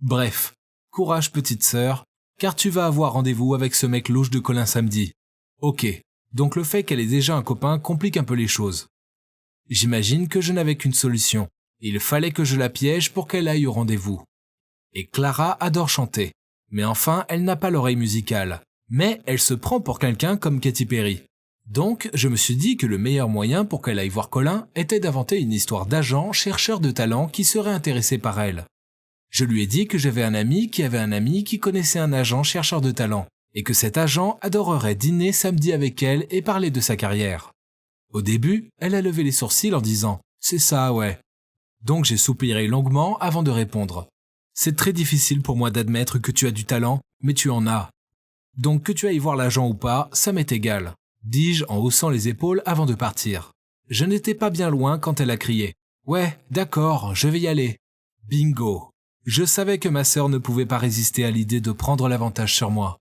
Speaker 2: Bref, courage petite sœur, car tu vas avoir rendez-vous avec ce mec louche de Colin samedi. Ok, donc le fait qu'elle ait déjà un copain complique un peu les choses. J'imagine que je n'avais qu'une solution. Il fallait que je la piège pour qu'elle aille au rendez-vous. Et Clara adore chanter, mais enfin elle n'a pas l'oreille musicale. Mais elle se prend pour quelqu'un comme Katy Perry. Donc je me suis dit que le meilleur moyen pour qu'elle aille voir Colin était d'inventer une histoire d'agent chercheur de talent qui serait intéressé par elle. Je lui ai dit que j'avais un ami qui avait un ami qui connaissait un agent chercheur de talent, et que cet agent adorerait dîner samedi avec elle et parler de sa carrière. Au début, elle a levé les sourcils en disant « C'est ça, ouais ». Donc j'ai soupiré longuement avant de répondre. « C'est très difficile pour moi d'admettre que tu as du talent, mais tu en as. Donc que tu ailles voir l'agent ou pas, ça m'est égal », dis-je en haussant les épaules avant de partir. Je n'étais pas bien loin quand elle a crié « Ouais, d'accord, je vais y aller ». Bingo. Je savais que ma sœur ne pouvait pas résister à l'idée de prendre l'avantage sur moi.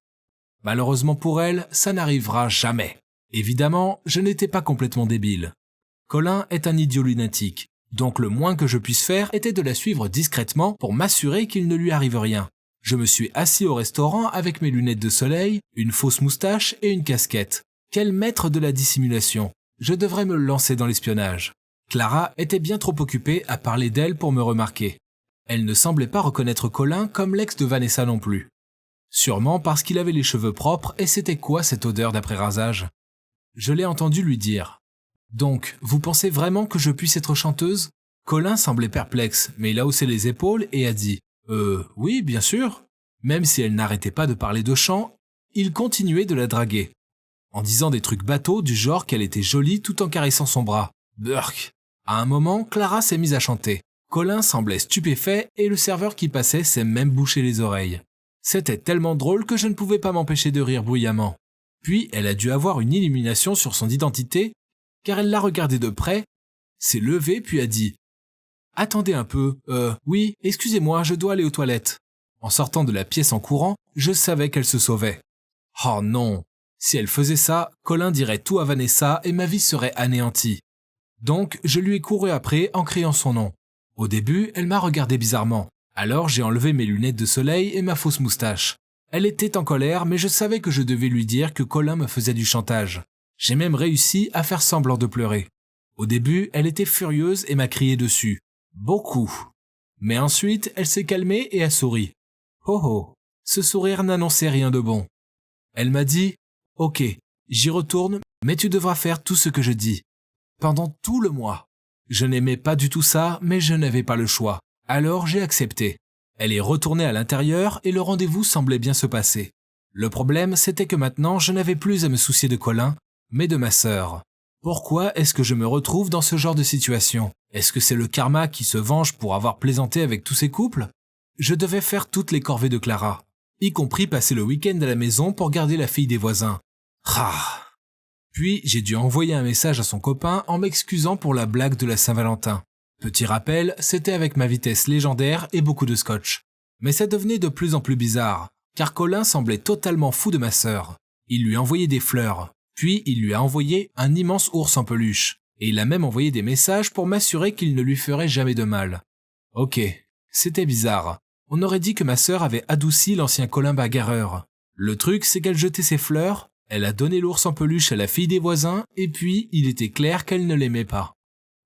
Speaker 2: Malheureusement pour elle, ça n'arrivera jamais. Évidemment, je n'étais pas complètement débile. Colin est un idiot lunatique, donc le moins que je puisse faire était de la suivre discrètement pour m'assurer qu'il ne lui arrive rien. Je me suis assis au restaurant avec mes lunettes de soleil, une fausse moustache et une casquette. Quel maître de la dissimulation! Je devrais me lancer dans l'espionnage. Clara était bien trop occupée à parler d'elle pour me remarquer. Elle ne semblait pas reconnaître Colin comme l'ex de Vanessa non plus. Sûrement parce qu'il avait les cheveux propres et c'était quoi cette odeur d'après-rasage? Je l'ai entendu lui dire. « Donc, vous pensez vraiment que je puisse être chanteuse ?» Colin semblait perplexe, mais il a haussé les épaules et a dit « oui, bien sûr ». Même si elle n'arrêtait pas de parler de chant, il continuait de la draguer. En disant des trucs bateaux du genre qu'elle était jolie tout en caressant son bras. Burk. À un moment, Clara s'est mise à chanter. Colin semblait stupéfait et le serveur qui passait s'est même bouché les oreilles. C'était tellement drôle que je ne pouvais pas m'empêcher de rire bruyamment. Puis elle a dû avoir une illumination sur son identité, car elle l'a regardé de près, s'est levée puis a dit « Attendez un peu, oui, excusez-moi, je dois aller aux toilettes. » En sortant de la pièce en courant, je savais qu'elle se sauvait. Oh non! Si elle faisait ça, Colin dirait tout à Vanessa et ma vie serait anéantie. Donc je lui ai couru après en criant son nom. Au début, elle m'a regardé bizarrement. Alors j'ai enlevé mes lunettes de soleil et ma fausse moustache. Elle était en colère, mais je savais que je devais lui dire que Colin me faisait du chantage. J'ai même réussi à faire semblant de pleurer. Au début, elle était furieuse et m'a crié dessus. Beaucoup. Mais ensuite, elle s'est calmée et a souri. Oh oh, ce sourire n'annonçait rien de bon. Elle m'a dit « Ok, j'y retourne, mais tu devras faire tout ce que je dis. » Pendant tout le mois. Je n'aimais pas du tout ça, mais je n'avais pas le choix. Alors j'ai accepté. Elle est retournée à l'intérieur et le rendez-vous semblait bien se passer. Le problème, c'était que maintenant, je n'avais plus à me soucier de Colin, mais de ma sœur. Pourquoi est-ce que je me retrouve dans ce genre de situation? Est-ce que c'est le karma qui se venge pour avoir plaisanté avec tous ces couples? Je devais faire toutes les corvées de Clara, y compris passer le week-end à la maison pour garder la fille des voisins. Ah. Puis j'ai dû envoyer un message à son copain en m'excusant pour la blague de la Saint-Valentin. Petit rappel, c'était avec ma vitesse légendaire et beaucoup de scotch. Mais ça devenait de plus en plus bizarre, car Colin semblait totalement fou de ma sœur. Il lui envoyait des fleurs, puis il lui a envoyé un immense ours en peluche, et il a même envoyé des messages pour m'assurer qu'il ne lui ferait jamais de mal. Ok, c'était bizarre. On aurait dit que ma sœur avait adouci l'ancien Colin bagarreur. Le truc, c'est qu'elle jetait ses fleurs, elle a donné l'ours en peluche à la fille des voisins, et puis il était clair qu'elle ne l'aimait pas.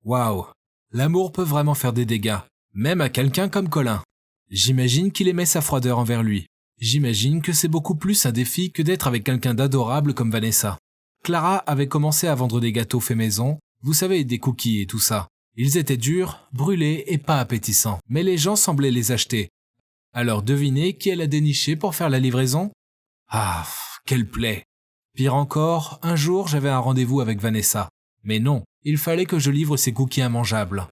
Speaker 2: Waouh, l'amour peut vraiment faire des dégâts, même à quelqu'un comme Colin. J'imagine qu'il aimait sa froideur envers lui. J'imagine que c'est beaucoup plus un défi que d'être avec quelqu'un d'adorable comme Vanessa. Clara avait commencé à vendre des gâteaux faits maison, vous savez, des cookies et tout ça. Ils étaient durs, brûlés et pas appétissants, mais les gens semblaient les acheter. Alors devinez qui elle a déniché pour faire la livraison? Ah, quelle plaie! Pire encore, un jour j'avais un rendez-vous avec Vanessa. Mais non, il fallait que je livre ces cookies immangeables.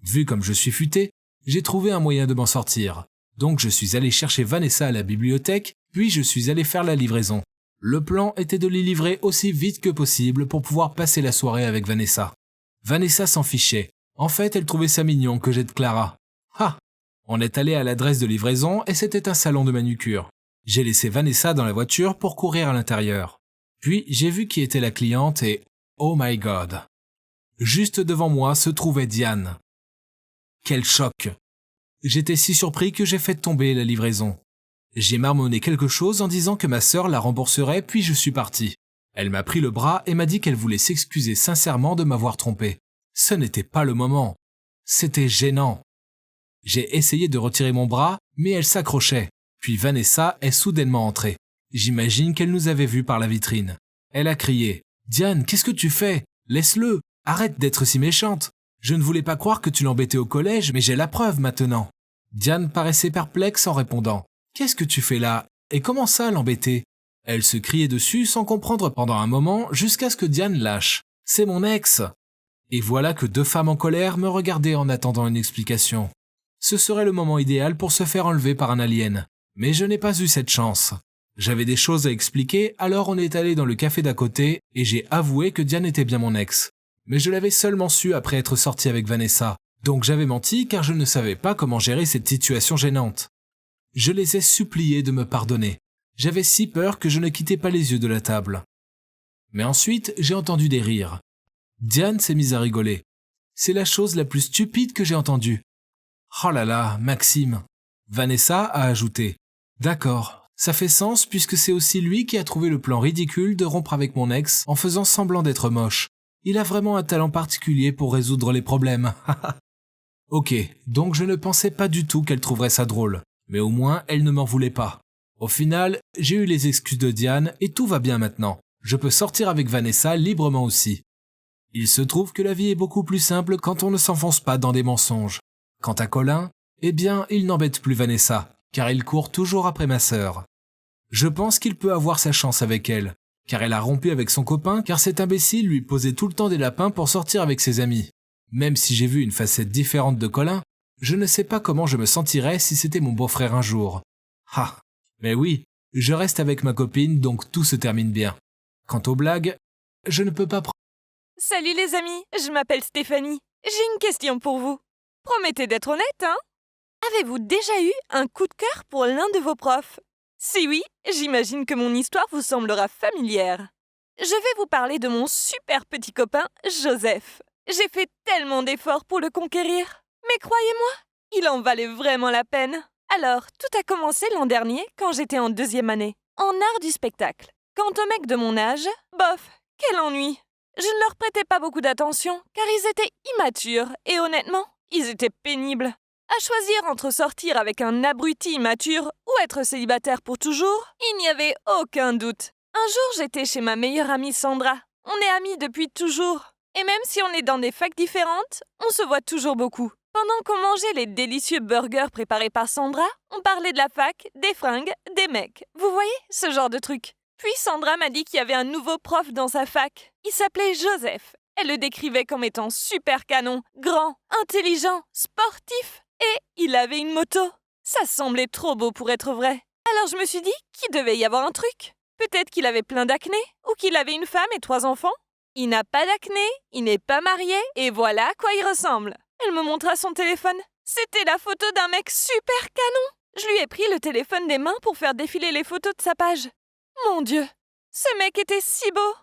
Speaker 2: Vu comme je suis futé, j'ai trouvé un moyen de m'en sortir. Donc je suis allé chercher Vanessa à la bibliothèque, puis je suis allé faire la livraison. Le plan était de les livrer aussi vite que possible pour pouvoir passer la soirée avec Vanessa. Vanessa s'en fichait. En fait, elle trouvait ça mignon que j'aide Clara. Ah! On est allé à l'adresse de livraison et c'était un salon de manucure. J'ai laissé Vanessa dans la voiture pour courir à l'intérieur. Puis j'ai vu qui était la cliente et oh my god! Juste devant moi se trouvait Diane. Quel choc! J'étais si surpris que j'ai fait tomber la livraison. J'ai marmonné quelque chose en disant que ma sœur la rembourserait, puis je suis parti. Elle m'a pris le bras et m'a dit qu'elle voulait s'excuser sincèrement de m'avoir trompé. Ce n'était pas le moment. C'était gênant. J'ai essayé de retirer mon bras, mais elle s'accrochait. Puis Vanessa est soudainement entrée. J'imagine qu'elle nous avait vus par la vitrine. Elle a crié « Diane, qu'est-ce que tu fais? Laisse-le! Arrête d'être si méchante! Je ne voulais pas croire que tu l'embêtais au collège, mais j'ai la preuve maintenant. » Diane paraissait perplexe en répondant « Qu'est-ce que tu fais là? Et comment ça l'embêter ?» Elle se criait dessus sans comprendre pendant un moment jusqu'à ce que Diane lâche. « C'est mon ex !» Et voilà que deux femmes en colère me regardaient en attendant une explication. Ce serait le moment idéal pour se faire enlever par un alien. Mais je n'ai pas eu cette chance. J'avais des choses à expliquer, alors on est allé dans le café d'à côté et j'ai avoué que Diane était bien mon ex. Mais je l'avais seulement su après être sorti avec Vanessa. Donc j'avais menti car je ne savais pas comment gérer cette situation gênante. Je les ai suppliés de me pardonner. J'avais si peur que je ne quittais pas les yeux de la table. Mais ensuite, j'ai entendu des rires. Diane s'est mise à rigoler. C'est la chose la plus stupide que j'ai entendue. Oh là là, Maxime. Vanessa a ajouté. D'accord, ça fait sens puisque c'est aussi lui qui a trouvé le plan ridicule de rompre avec mon ex en faisant semblant d'être moche. Il a vraiment un talent particulier pour résoudre les problèmes. Ok, donc je ne pensais pas du tout qu'elle trouverait ça drôle. Mais au moins, elle ne m'en voulait pas. Au final, j'ai eu les excuses de Diane et tout va bien maintenant. Je peux sortir avec Vanessa librement aussi. Il se trouve que la vie est beaucoup plus simple quand on ne s'enfonce pas dans des mensonges. Quant à Colin, eh bien, il n'embête plus Vanessa, car il court toujours après ma sœur. Je pense qu'il peut avoir sa chance avec elle, car elle a rompu avec son copain, car cet imbécile lui posait tout le temps des lapins pour sortir avec ses amis. Même si j'ai vu une facette différente de Colin, je ne sais pas comment je me sentirais si c'était mon beau-frère un jour. Ah, mais oui, je reste avec ma copine, donc tout se termine bien. Quant aux blagues, je ne peux pas prendre...
Speaker 4: Salut les amis, je m'appelle Stéphanie. J'ai une question pour vous. Promettez d'être honnête, hein? Avez-vous déjà eu un coup de cœur pour l'un de vos profs? Si oui, j'imagine que mon histoire vous semblera familière. Je vais vous parler de mon super petit copain, Joseph. J'ai fait tellement d'efforts pour le conquérir. Mais croyez-moi, il en valait vraiment la peine. Alors, tout a commencé l'an dernier, quand j'étais en 2e année, en art du spectacle. Quant aux mecs de mon âge, bof, quel ennui. Je ne leur prêtais pas beaucoup d'attention, car ils étaient immatures, et honnêtement, ils étaient pénibles. À choisir entre sortir avec un abruti immature ou être célibataire pour toujours, il n'y avait aucun doute. Un jour, j'étais chez ma meilleure amie Sandra. On est amis depuis toujours. Et même si on est dans des facs différentes, on se voit toujours beaucoup. Pendant qu'on mangeait les délicieux burgers préparés par Sandra, on parlait de la fac, des fringues, des mecs. Vous voyez, ce genre de truc. Puis Sandra m'a dit qu'il y avait un nouveau prof dans sa fac. Il s'appelait Joseph. Elle le décrivait comme étant super canon, grand, intelligent, sportif. Et il avait une moto. Ça semblait trop beau pour être vrai. Alors je me suis dit qu'il devait y avoir un truc. Peut-être qu'il avait plein d'acné, ou qu'il avait une femme et 3 enfants. Il n'a pas d'acné, il n'est pas marié, et voilà à quoi il ressemble. Elle me montra son téléphone. C'était la photo d'un mec super canon. Je lui ai pris le téléphone des mains pour faire défiler les photos de sa page. Mon Dieu, ce mec était si beau.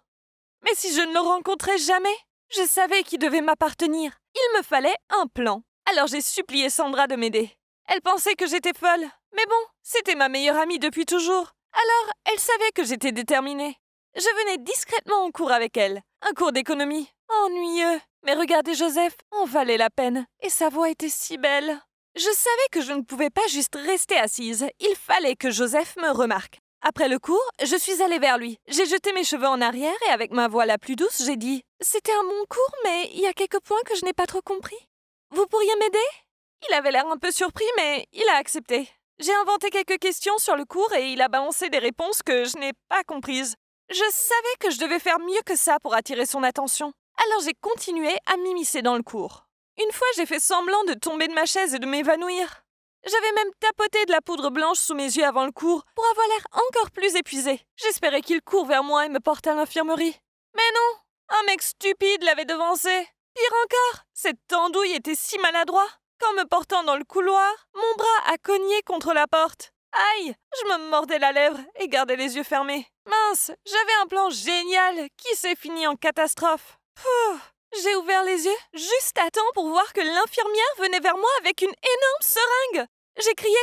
Speaker 4: Mais si je ne le rencontrais jamais, je savais qu'il devait m'appartenir. Il me fallait un plan. Alors j'ai supplié Sandra de m'aider. Elle pensait que j'étais folle. Mais bon, c'était ma meilleure amie depuis toujours. Alors, elle savait que j'étais déterminée. Je venais discrètement en cours avec elle. Un cours d'économie. Ennuyeux. Mais regardez Joseph, en valait la peine. Et sa voix était si belle. Je savais que je ne pouvais pas juste rester assise. Il fallait que Joseph me remarque. Après le cours, je suis allée vers lui. J'ai jeté mes cheveux en arrière et avec ma voix la plus douce, j'ai dit « C'était un bon cours, mais il y a quelques points que je n'ai pas trop compris. Vous pourriez m'aider ?» Il avait l'air un peu surpris, mais il a accepté. J'ai inventé quelques questions sur le cours et il a balancé des réponses que je n'ai pas comprises. Je savais que je devais faire mieux que ça pour attirer son attention. Alors j'ai continué à m'immiscer dans le cours. Une fois, j'ai fait semblant de tomber de ma chaise et de m'évanouir. J'avais même tapoté de la poudre blanche sous mes yeux avant le cours pour avoir l'air encore plus épuisée. J'espérais qu'il court vers moi et me porte à l'infirmerie. Mais non, un mec stupide l'avait devancé. Pire encore, cette andouille était si maladroit qu'en me portant dans le couloir, mon bras a cogné contre la porte. Aïe, je me mordais la lèvre et gardais les yeux fermés. Mince, j'avais un plan génial qui s'est fini en catastrophe. J'ai ouvert les yeux juste à temps pour voir que l'infirmière venait vers moi avec une énorme seringue. J'ai crié.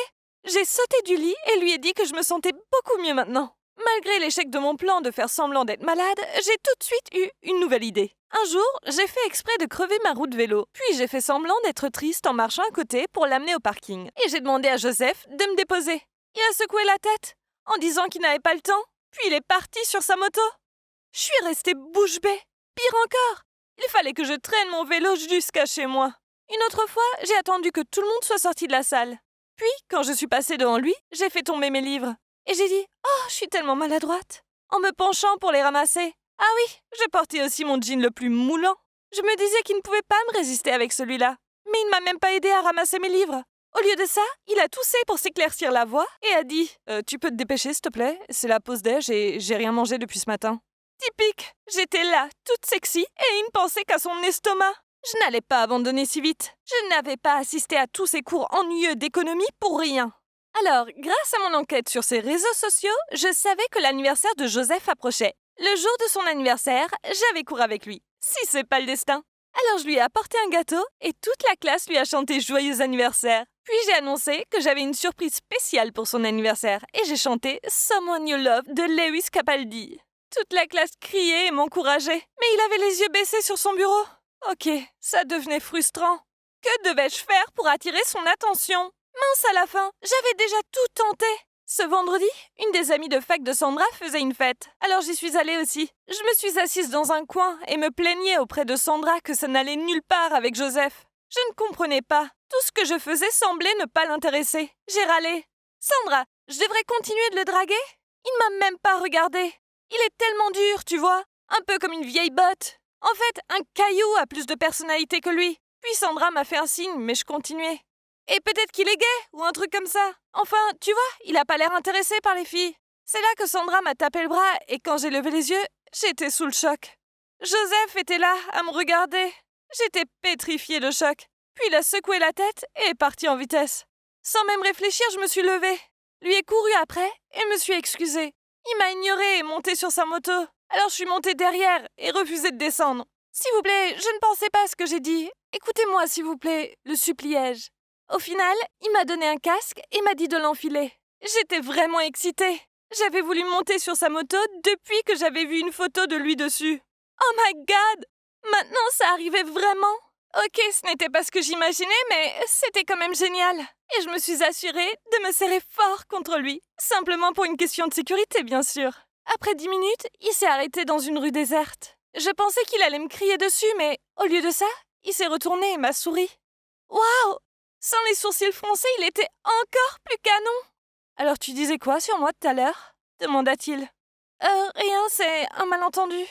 Speaker 4: J'ai sauté du lit et lui ai dit que je me sentais beaucoup mieux maintenant. Malgré l'échec de mon plan de faire semblant d'être malade, j'ai tout de suite eu une nouvelle idée. Un jour, j'ai fait exprès de crever ma roue de vélo, puis j'ai fait semblant d'être triste en marchant à côté pour l'amener au parking. Et j'ai demandé à Joseph de me déposer. Il a secoué la tête en disant qu'il n'avait pas le temps, puis il est parti sur sa moto. Je suis restée bouche bée. Pire encore, il fallait que je traîne mon vélo jusqu'à chez moi. Une autre fois, j'ai attendu que tout le monde soit sorti de la salle. Puis, quand je suis passée devant lui, j'ai fait tomber mes livres. Et j'ai dit « Oh, je suis tellement maladroite !» en me penchant pour les ramasser. Ah oui, je portais aussi mon jean le plus moulant. Je me disais qu'il ne pouvait pas me résister avec celui-là. Mais il ne m'a même pas aidé à ramasser mes livres. Au lieu de ça, il a toussé pour s'éclaircir la voix et a dit « Tu peux te dépêcher, s'il te plaît? C'est la pause déj et j'ai rien mangé depuis ce matin. » Typique. J'étais là, toute sexy, et il ne pensait qu'à son estomac. Je n'allais pas abandonner si vite. Je n'avais pas assisté à tous ces cours ennuyeux d'économie pour rien. Alors, grâce à mon enquête sur ses réseaux sociaux, je savais que l'anniversaire de Joseph approchait. Le jour de son anniversaire, j'avais cours avec lui. Si c'est pas le destin. Alors je lui ai apporté un gâteau et toute la classe lui a chanté joyeux anniversaire. Puis j'ai annoncé que j'avais une surprise spéciale pour son anniversaire et j'ai chanté Someone You Love de Lewis Capaldi. Toute la classe criait et m'encourageait, mais il avait les yeux baissés sur son bureau. Ok, ça devenait frustrant. Que devais-je faire pour attirer son attention? Mince à la fin, j'avais déjà tout tenté. Ce vendredi, une des amies de fac de Sandra faisait une fête. Alors j'y suis allée aussi. Je me suis assise dans un coin et me plaignais auprès de Sandra que ça n'allait nulle part avec Joseph. Je ne comprenais pas. Tout ce que je faisais semblait ne pas l'intéresser. J'ai râlé. Sandra, je devrais continuer de le draguer? Il m'a même pas regardé. Il est tellement dur, tu vois. Un peu comme une vieille botte. En fait, un caillou a plus de personnalité que lui. Puis Sandra m'a fait un signe, mais je continuais. Et peut-être qu'il est gay, ou un truc comme ça. Enfin, tu vois, il a pas l'air intéressé par les filles. C'est là que Sandra m'a tapé le bras, et quand j'ai levé les yeux, j'étais sous le choc. Joseph était là, à me regarder. J'étais pétrifiée de choc. Puis il a secoué la tête et est parti en vitesse. Sans même réfléchir, je me suis levée. Lui ai couru après et me suis excusée. Il m'a ignorée et monté sur sa moto. Alors je suis montée derrière et refusé de descendre. S'il vous plaît, je ne pensais pas à ce que j'ai dit. Écoutez-moi, s'il vous plaît, le suppliai-je. Au final, il m'a donné un casque et m'a dit de l'enfiler. J'étais vraiment excitée. J'avais voulu monter sur sa moto depuis que j'avais vu une photo de lui dessus. Oh my God! Maintenant, ça arrivait vraiment. Ok, ce n'était pas ce que j'imaginais, mais c'était quand même génial. Et je me suis assurée de me serrer fort contre lui. Simplement pour une question de sécurité, bien sûr. Après 10 minutes, il s'est arrêté dans une rue déserte. Je pensais qu'il allait me crier dessus, mais au lieu de ça, il s'est retourné et m'a souri. Waouh! Sans les sourcils froncés, il était encore plus canon. Alors tu disais quoi sur moi tout à l'heure? Demanda-t-il. Rien, c'est un malentendu.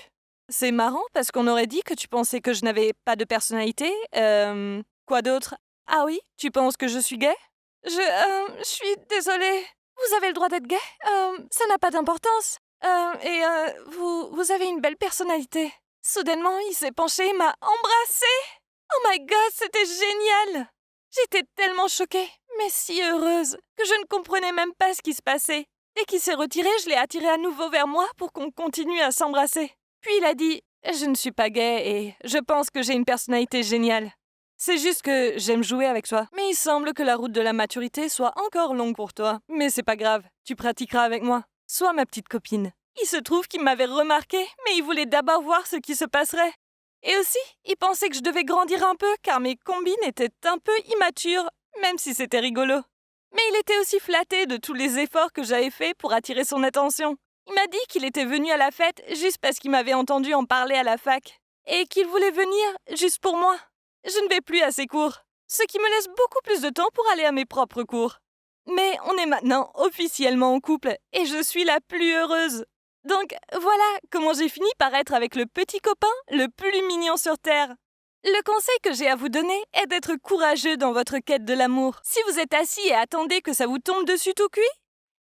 Speaker 4: C'est marrant parce qu'on aurait dit que tu pensais que je n'avais pas de personnalité. Quoi d'autre? Ah oui, tu penses que je suis gay? Je suis désolée. Vous avez le droit d'être gay? Ça n'a pas d'importance. Vous avez une belle personnalité. Soudainement, il s'est penché et m'a embrassée. Oh my God, c'était génial! J'étais tellement choquée, mais si heureuse, que je ne comprenais même pas ce qui se passait. Dès qu'il s'est retiré, je l'ai attiré à nouveau vers moi pour qu'on continue à s'embrasser. Puis il a dit « Je ne suis pas gay et je pense que j'ai une personnalité géniale. C'est juste que j'aime jouer avec toi. Mais il semble que la route de la maturité soit encore longue pour toi. Mais c'est pas grave, tu pratiqueras avec moi. soit ma petite copine. Il se trouve qu'il m'avait remarqué, mais il voulait d'abord voir ce qui se passerait. Et aussi, il pensait que je devais grandir un peu, car mes combines étaient un peu immatures, même si c'était rigolo. Mais il était aussi flatté de tous les efforts que j'avais faits pour attirer son attention. Il m'a dit qu'il était venu à la fête juste parce qu'il m'avait entendu en parler à la fac, et qu'il voulait venir juste pour moi. Je ne vais plus à ses cours, ce qui me laisse beaucoup plus de temps pour aller à mes propres cours. Mais on est maintenant officiellement en couple, et je suis la plus heureuse. Donc voilà comment j'ai fini par être avec le petit copain le plus mignon sur Terre. Le conseil que j'ai à vous donner est d'être courageux dans votre quête de l'amour. Si vous êtes assis et attendez que ça vous tombe dessus tout cuit,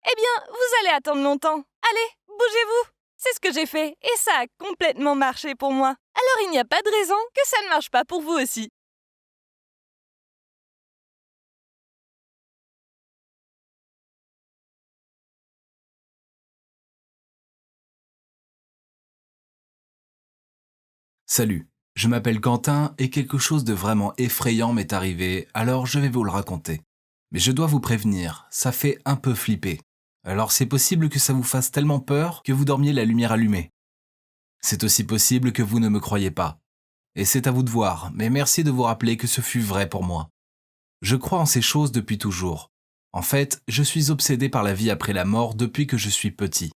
Speaker 4: eh bien, vous allez attendre longtemps. Allez, bougez-vous. C'est ce que j'ai fait et ça a complètement marché pour moi. Alors il n'y a pas de raison que ça ne marche pas pour vous aussi.
Speaker 2: Salut, je m'appelle Quentin et quelque chose de vraiment effrayant m'est arrivé, alors je vais vous le raconter. Mais je dois vous prévenir, ça fait un peu flipper. Alors c'est possible que ça vous fasse tellement peur que vous dormiez la lumière allumée. C'est aussi possible que vous ne me croyez pas. Et c'est à vous de voir, mais merci de vous rappeler que ce fut vrai pour moi. Je crois en ces choses depuis toujours. En fait, je suis obsédé par la vie après la mort depuis que je suis petit.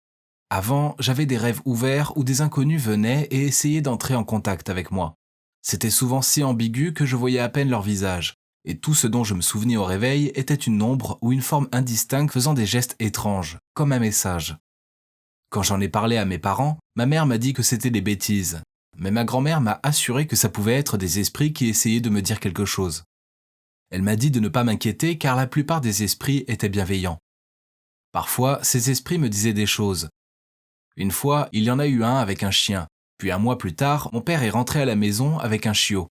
Speaker 2: Avant, j'avais des rêves ouverts où des inconnus venaient et essayaient d'entrer en contact avec moi. C'était souvent si ambigu que je voyais à peine leur visage, et tout ce dont je me souvenais au réveil était une ombre ou une forme indistincte faisant des gestes étranges, comme un message. Quand j'en ai parlé à mes parents, ma mère m'a dit que c'était des bêtises, mais ma grand-mère m'a assuré que ça pouvait être des esprits qui essayaient de me dire quelque chose. Elle m'a dit de ne pas m'inquiéter car la plupart des esprits étaient bienveillants. Parfois, ces esprits me disaient des choses. Une fois, il y en a eu un avec un chien. Puis un mois plus tard, mon père est rentré à la maison avec un chiot.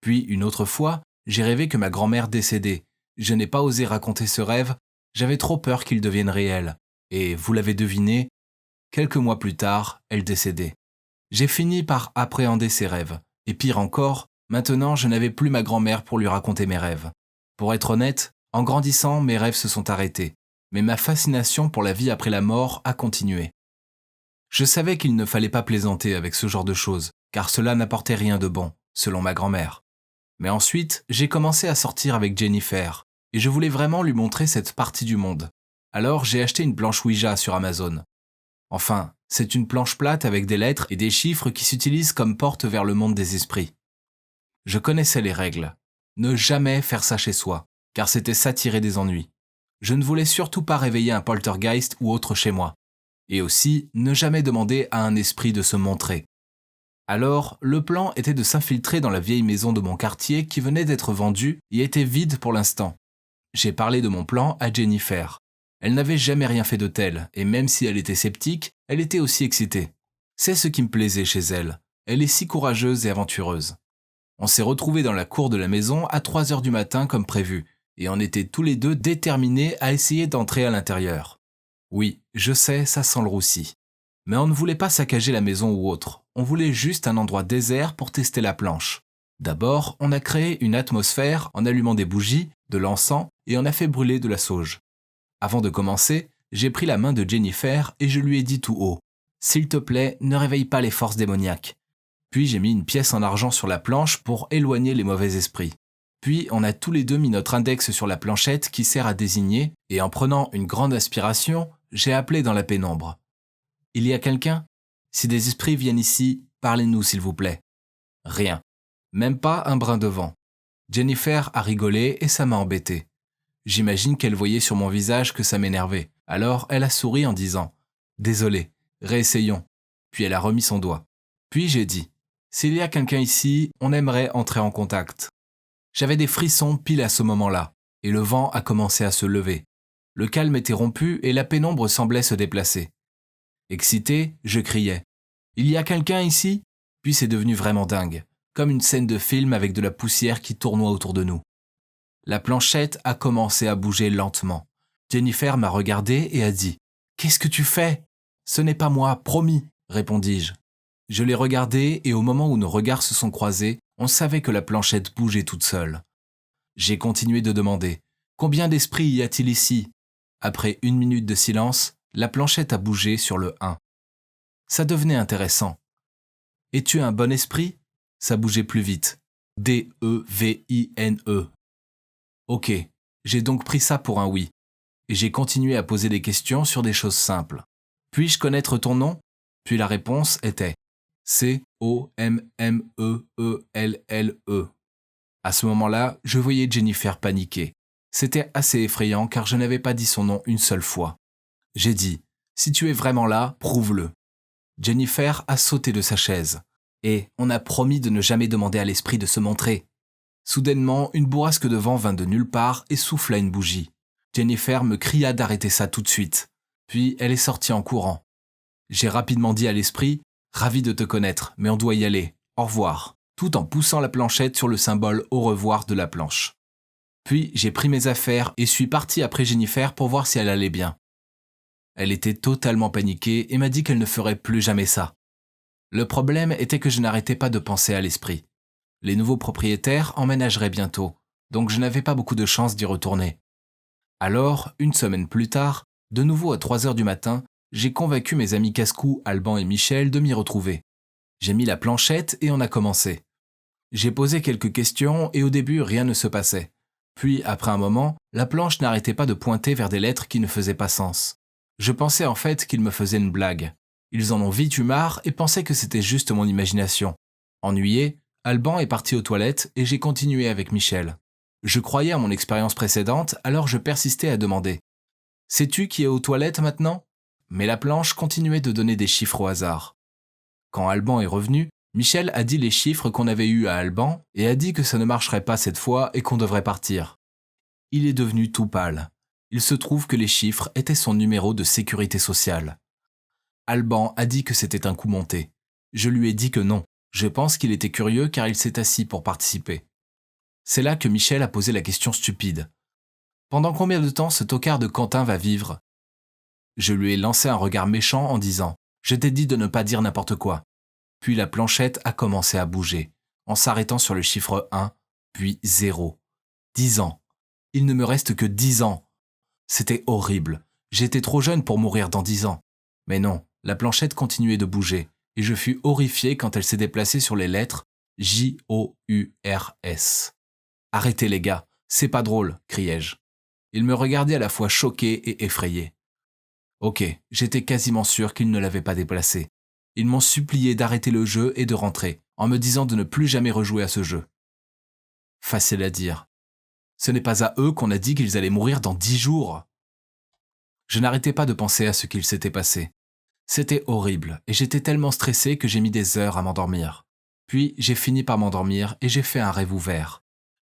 Speaker 2: Puis une autre fois, j'ai rêvé que ma grand-mère décédait. Je n'ai pas osé raconter ce rêve, j'avais trop peur qu'il devienne réel. Et vous l'avez deviné, quelques mois plus tard, elle décédait. J'ai fini par appréhender ces rêves. Et pire encore, maintenant je n'avais plus ma grand-mère pour lui raconter mes rêves. Pour être honnête, en grandissant, mes rêves se sont arrêtés. Mais ma fascination pour la vie après la mort a continué. Je savais qu'il ne fallait pas plaisanter avec ce genre de choses, car cela n'apportait rien de bon, selon ma grand-mère. Mais ensuite, j'ai commencé à sortir avec Jennifer, et je voulais vraiment lui montrer cette partie du monde. Alors j'ai acheté une planche Ouija sur Amazon. Enfin, c'est une planche plate avec des lettres et des chiffres qui s'utilisent comme porte vers le monde des esprits. Je connaissais les règles. Ne jamais faire ça chez soi, car c'était s'attirer des ennuis. Je ne voulais surtout pas réveiller un poltergeist ou autre chez moi. Et aussi, ne jamais demander à un esprit de se montrer. Alors, le plan était de s'infiltrer dans la vieille maison de mon quartier qui venait d'être vendue et était vide pour l'instant. J'ai parlé de mon plan à Jennifer. Elle n'avait jamais rien fait de tel, et même si elle était sceptique, elle était aussi excitée. C'est ce qui me plaisait chez elle. Elle est si courageuse et aventureuse. On s'est retrouvés dans la cour de la maison à 3 heures du matin comme prévu, et on était tous les deux déterminés à essayer d'entrer à l'intérieur. Oui, je sais, ça sent le roussi. Mais on ne voulait pas saccager la maison ou autre, on voulait juste un endroit désert pour tester la planche. D'abord, on a créé une atmosphère en allumant des bougies, de l'encens et on a fait brûler de la sauge. Avant de commencer, j'ai pris la main de Jennifer et je lui ai dit tout haut « S'il te plaît, ne réveille pas les forces démoniaques ». Puis j'ai mis une pièce en argent sur la planche pour éloigner les mauvais esprits. Puis on a tous les deux mis notre index sur la planchette qui sert à désigner et en prenant une grande aspiration, j'ai appelé dans la pénombre. « Il y a quelqu'un ? Si des esprits viennent ici, parlez-nous s'il vous plaît. » Rien. Même pas un brin de vent. Jennifer a rigolé et ça m'a embêté. J'imagine qu'elle voyait sur mon visage que ça m'énervait. Alors elle a souri en disant « Désolé, réessayons. » Puis elle a remis son doigt. Puis j'ai dit « S'il y a quelqu'un ici, on aimerait entrer en contact. » J'avais des frissons pile à ce moment-là, et le vent a commencé à se lever. Le calme était rompu et la pénombre semblait se déplacer. Excité, je criais « Il y a quelqu'un ici ?» Puis c'est devenu vraiment dingue, comme une scène de film avec de la poussière qui tournoie autour de nous. La planchette a commencé à bouger lentement. Jennifer m'a regardé et a dit « Qu'est-ce que tu fais ?»« Ce n'est pas moi, promis !» répondis-je. Je l'ai regardé et au moment où nos regards se sont croisés, on savait que la planchette bougeait toute seule. J'ai continué de demander « Combien d'esprits y a-t-il ici ?» Après 1 minute de silence, La planchette a bougé sur le 1. Ça devenait intéressant. Es-tu un bon esprit? Ça bougeait plus vite. D-E-V-I-N-E. Ok, j'ai donc pris ça pour un oui. Et j'ai continué à poser des questions sur des choses simples. Puis-je connaître ton nom? Puis la réponse était C-O-M-M-E-E-L-L-E. À ce moment-là, je voyais Jennifer paniquer. C'était assez effrayant car je n'avais pas dit son nom une seule fois. J'ai dit « Si tu es vraiment là, prouve-le ». Jennifer a sauté de sa chaise. Et on a promis de ne jamais demander à l'esprit de se montrer. Soudainement, une bourrasque de vent vint de nulle part et souffla une bougie. Jennifer me cria d'arrêter ça tout de suite. Puis elle est sortie en courant. J'ai rapidement dit à l'esprit « Ravi de te connaître, mais on doit y aller. Au revoir », tout en poussant la planchette sur le symbole « Au revoir » de la planche. Puis j'ai pris mes affaires et suis parti après Jennifer pour voir si elle allait bien. Elle était totalement paniquée et m'a dit qu'elle ne ferait plus jamais ça. Le problème était que je n'arrêtais pas de penser à l'esprit. Les nouveaux propriétaires emménageraient bientôt, donc je n'avais pas beaucoup de chance d'y retourner. Alors, une semaine plus tard, de nouveau à 3h du matin, j'ai convaincu mes amis casse-cou Alban et Michel de m'y retrouver. J'ai mis la planchette et on a commencé. J'ai posé quelques questions et au début rien ne se passait. Puis, après un moment, la planche n'arrêtait pas de pointer vers des lettres qui ne faisaient pas sens. Je pensais en fait qu'ils me faisaient une blague. Ils en ont vite eu marre et pensaient que c'était juste mon imagination. Ennuyé, Alban est parti aux toilettes et j'ai continué avec Michel. Je croyais à mon expérience précédente, alors je persistais à demander « Sais-tu qui est aux toilettes maintenant ?» Mais la planche continuait de donner des chiffres au hasard. Quand Alban est revenu, Michel a dit les chiffres qu'on avait eus à Alban et a dit que ça ne marcherait pas cette fois et qu'on devrait partir. Il est devenu tout pâle. Il se trouve que les chiffres étaient son numéro de sécurité sociale. Alban a dit que c'était un coup monté. Je lui ai dit que non. Je pense qu'il était curieux car il s'est assis pour participer. C'est là que Michel a posé la question stupide. « Pendant combien de temps ce tocard de Quentin va vivre ?» Je lui ai lancé un regard méchant en disant « Je t'ai dit de ne pas dire n'importe quoi ». Puis la planchette a commencé à bouger, en s'arrêtant sur le chiffre 1, puis 0. 10 ans. Il ne me reste que 10 ans. C'était horrible. J'étais trop jeune pour mourir dans 10 ans. Mais non, la planchette continuait de bouger, et je fus horrifié quand elle s'est déplacée sur les lettres J-O-U-R-S. « Arrêtez les gars, c'est pas drôle », criai-je. Ils me regardaient à la fois choqués et effrayés. Ok, j'étais quasiment sûr qu'ils ne l'avaient pas déplacé. Ils m'ont supplié d'arrêter le jeu et de rentrer, en me disant de ne plus jamais rejouer à ce jeu. Facile à dire. Ce n'est pas à eux qu'on a dit qu'ils allaient mourir dans 10 jours. Je n'arrêtais pas de penser à ce qu'il s'était passé. C'était horrible, et j'étais tellement stressé que j'ai mis des heures à m'endormir. Puis j'ai fini par m'endormir et j'ai fait un rêve ouvert.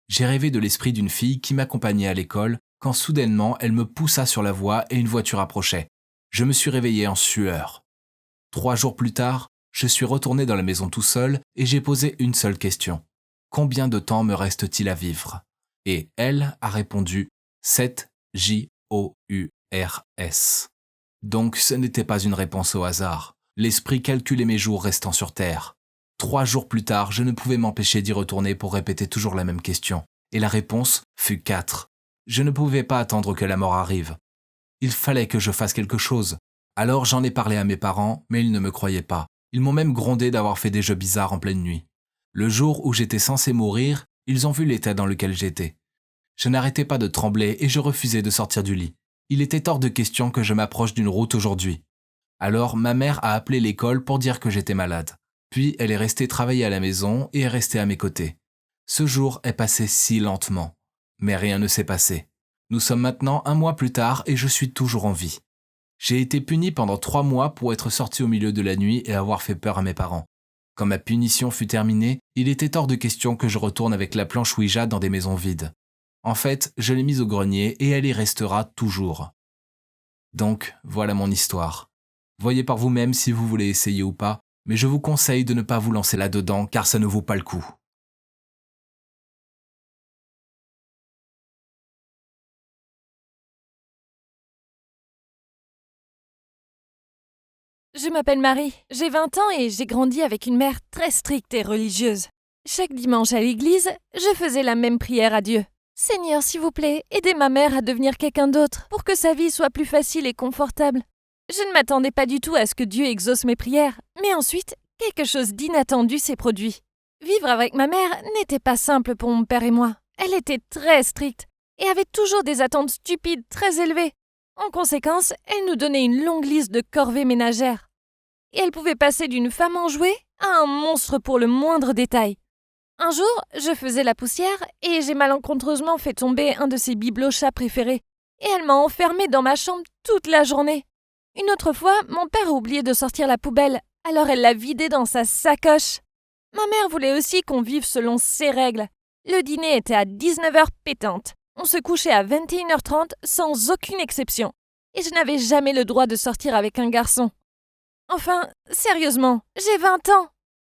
Speaker 2: J'ai rêvé de l'esprit d'une fille qui m'accompagnait à l'école quand soudainement elle me poussa sur la voie et une voiture approchait. Je me suis réveillé en sueur. 3 jours plus tard, je suis retourné dans la maison tout seul et j'ai posé une seule question. Combien de temps me reste-t-il à vivre? Et elle a répondu 7 J-O-U-R-S. Donc ce n'était pas une réponse au hasard. L'esprit calculait mes jours restant sur Terre. 3 jours plus tard, je ne pouvais m'empêcher d'y retourner pour répéter toujours la même question. Et la réponse fut 4. Je ne pouvais pas attendre que la mort arrive. Il fallait que je fasse quelque chose. Alors j'en ai parlé à mes parents, mais ils ne me croyaient pas. Ils m'ont même grondé d'avoir fait des jeux bizarres en pleine nuit. Le jour où j'étais censé mourir, ils ont vu l'état dans lequel j'étais. Je n'arrêtais pas de trembler et je refusais de sortir du lit. Il était hors de question que je m'approche d'une route aujourd'hui. Alors ma mère a appelé l'école pour dire que j'étais malade. Puis elle est restée travailler à la maison et est restée à mes côtés. Ce jour est passé si lentement. Mais rien ne s'est passé. Nous sommes maintenant 1 mois plus tard et je suis toujours en vie. J'ai été puni pendant 3 mois pour être sorti au milieu de la nuit et avoir fait peur à mes parents. Quand ma punition fut terminée, il était hors de question que je retourne avec la planche Ouija dans des maisons vides. En fait, je l'ai mise au grenier et elle y restera toujours. Donc, voilà mon histoire. Voyez par vous-même si vous voulez essayer ou pas, mais je vous conseille de ne pas vous lancer là-dedans car ça ne vaut pas le coup.
Speaker 3: Je m'appelle Marie, j'ai 20 ans et j'ai grandi avec une mère très stricte et religieuse. Chaque dimanche à l'église, je faisais la même prière à Dieu. Seigneur, s'il vous plaît, aidez ma mère à devenir quelqu'un d'autre pour que sa vie soit plus facile et confortable. Je ne m'attendais pas du tout à ce que Dieu exauce mes prières, mais ensuite, quelque chose d'inattendu s'est produit. Vivre avec ma mère n'était pas simple pour mon père et moi. Elle était très stricte et avait toujours des attentes stupides très élevées. En conséquence, elle nous donnait une longue liste de corvées ménagères. Et elle pouvait passer d'une femme enjouée à un monstre pour le moindre détail. Un jour, je faisais la poussière et j'ai malencontreusement fait tomber un de ses bibelots chats préférés. Et elle m'a enfermée dans ma chambre toute la journée. Une autre fois, mon père a oublié de sortir la poubelle, alors elle l'a vidée dans sa sacoche. Ma mère voulait aussi qu'on vive selon ses règles. Le dîner était à 19h pétante. On se couchait à 21h30 sans aucune exception. Et je n'avais jamais le droit de sortir avec un garçon. Enfin, sérieusement, j'ai 20 ans.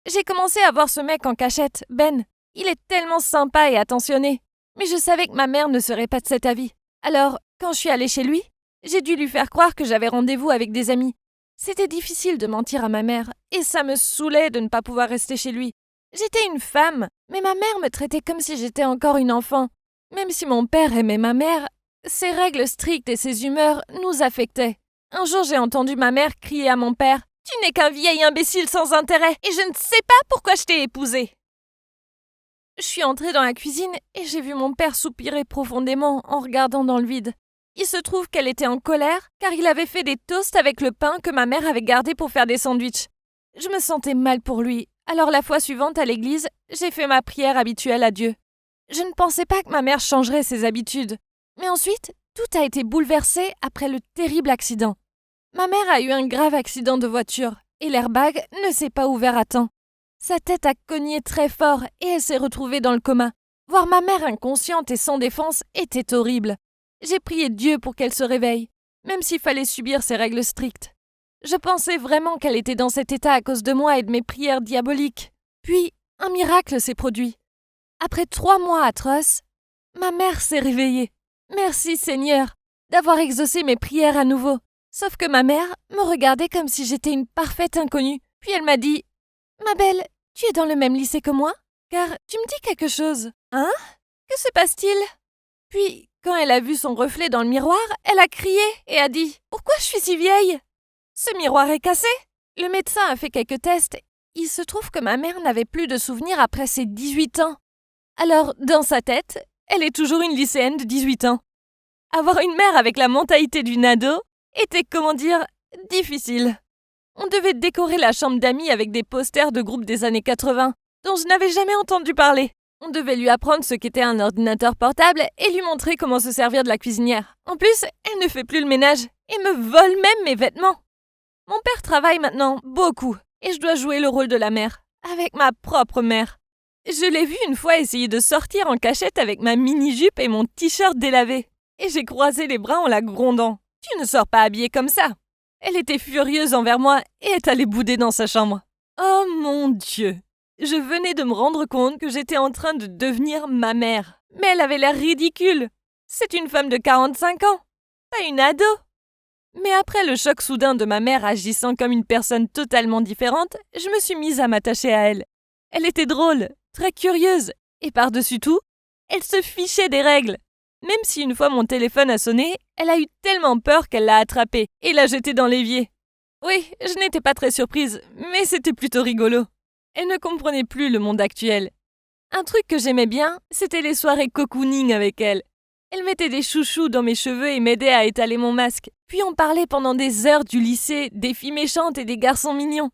Speaker 3: J'ai commencé à voir ce mec en cachette, Ben. Il est tellement sympa et attentionné. Mais je savais que ma mère ne serait pas de cet avis. Alors, quand je suis allée chez lui, j'ai dû lui faire croire que j'avais rendez-vous avec des amis. C'était difficile de mentir à ma mère, et ça me saoulait de ne pas pouvoir rester chez lui. J'étais une femme, mais ma mère me traitait comme si j'étais encore une enfant. Même si mon père aimait ma mère, ses règles strictes et ses humeurs nous affectaient. Un jour, j'ai entendu ma mère crier à mon père « Tu n'es qu'un vieil imbécile sans intérêt, et je ne sais pas pourquoi je t'ai épousé !» Je suis entrée dans la cuisine et j'ai vu mon père soupirer profondément en regardant dans le vide. Il se trouve qu'elle était en colère car il avait fait des toasts avec le pain que ma mère avait gardé pour faire des sandwichs. Je me sentais mal pour lui, alors la fois suivante à l'église, j'ai fait ma prière habituelle à Dieu. Je ne pensais pas que ma mère changerait ses habitudes. Mais ensuite, tout a été bouleversé après le terrible accident. Ma mère a eu un grave accident de voiture et l'airbag ne s'est pas ouvert à temps. Sa tête a cogné très fort et elle s'est retrouvée dans le coma. Voir ma mère inconsciente et sans défense était horrible. J'ai prié Dieu pour qu'elle se réveille, même s'il fallait subir ses règles strictes. Je pensais vraiment qu'elle était dans cet état à cause de moi et de mes prières diaboliques. Puis, un miracle s'est produit. Après 3 mois atroces, ma mère s'est réveillée. Merci Seigneur d'avoir exaucé mes prières à nouveau. Sauf que ma mère me regardait comme si j'étais une parfaite inconnue. Puis elle m'a dit « Ma belle, tu es dans le même lycée que moi? Car tu me dis quelque chose. Hein? Que se passe-t-il » Puis, quand elle a vu son reflet dans le miroir, elle a crié et a dit « Pourquoi je suis si vieille? Ce miroir est cassé !» Le médecin a fait quelques tests. Il se trouve que ma mère n'avait plus de souvenirs après ses 18 ans. Alors, dans sa tête, elle est toujours une lycéenne de 18 ans. Avoir une mère avec la mentalité d'une ado était, difficile. On devait décorer la chambre d'amis avec des posters de groupes des années 80, dont je n'avais jamais entendu parler. On devait lui apprendre ce qu'était un ordinateur portable et lui montrer comment se servir de la cuisinière. En plus, elle ne fait plus le ménage et me vole même mes vêtements. Mon père travaille maintenant beaucoup et je dois jouer le rôle de la mère, avec ma propre mère. Je l'ai vue une fois essayer de sortir en cachette avec ma mini-jupe et mon t-shirt délavé. Et j'ai croisé les bras en la grondant. « Tu ne sors pas habillée comme ça !» Elle était furieuse envers moi et est allée bouder dans sa chambre. Oh mon Dieu! Je venais de me rendre compte que j'étais en train de devenir ma mère. Mais elle avait l'air ridicule. C'est une femme de 45 ans, pas une ado. Mais après le choc soudain de ma mère agissant comme une personne totalement différente, je me suis mise à m'attacher à elle. Elle était drôle, très curieuse, et par-dessus tout, elle se fichait des règles. Même si une fois mon téléphone a sonné, elle a eu tellement peur qu'elle l'a attrapé et l'a jeté dans l'évier. Oui, je n'étais pas très surprise, mais c'était plutôt rigolo. Elle ne comprenait plus le monde actuel. Un truc que j'aimais bien, c'était les soirées cocooning avec elle. Elle mettait des chouchous dans mes cheveux et m'aidait à étaler mon masque. Puis on parlait pendant des heures du lycée, des filles méchantes et des garçons mignons.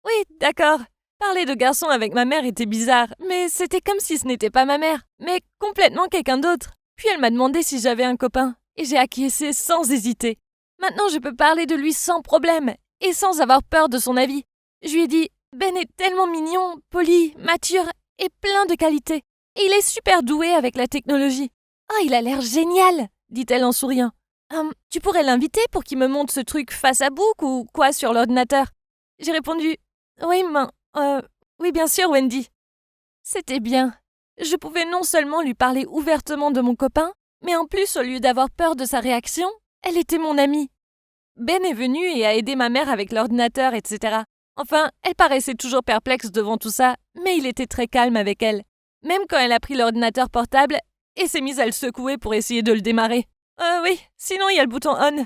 Speaker 3: Oui, d'accord. Parler de garçons avec ma mère était bizarre, mais c'était comme si ce n'était pas ma mère, mais complètement quelqu'un d'autre. Puis elle m'a demandé si j'avais un copain, et j'ai acquiescé sans hésiter. Maintenant je peux parler de lui sans problème, et sans avoir peur de son avis. Je lui ai dit « Ben est tellement mignon, poli, mature et plein de qualités. Et il est super doué avec la technologie. Oh, il a l'air génial !» dit-elle en souriant. Tu pourrais l'inviter pour qu'il me montre ce truc face à book ou quoi sur l'ordinateur ?» J'ai répondu « Oui, bien sûr, Wendy. » C'était bien. Je pouvais non seulement lui parler ouvertement de mon copain, mais en plus, au lieu d'avoir peur de sa réaction, elle était mon amie. Ben est venu et a aidé ma mère avec l'ordinateur, etc. Enfin, elle paraissait toujours perplexe devant tout ça, mais il était très calme avec elle. Même quand elle a pris l'ordinateur portable et s'est mise à le secouer pour essayer de le démarrer. Oui, sinon il y a le bouton on.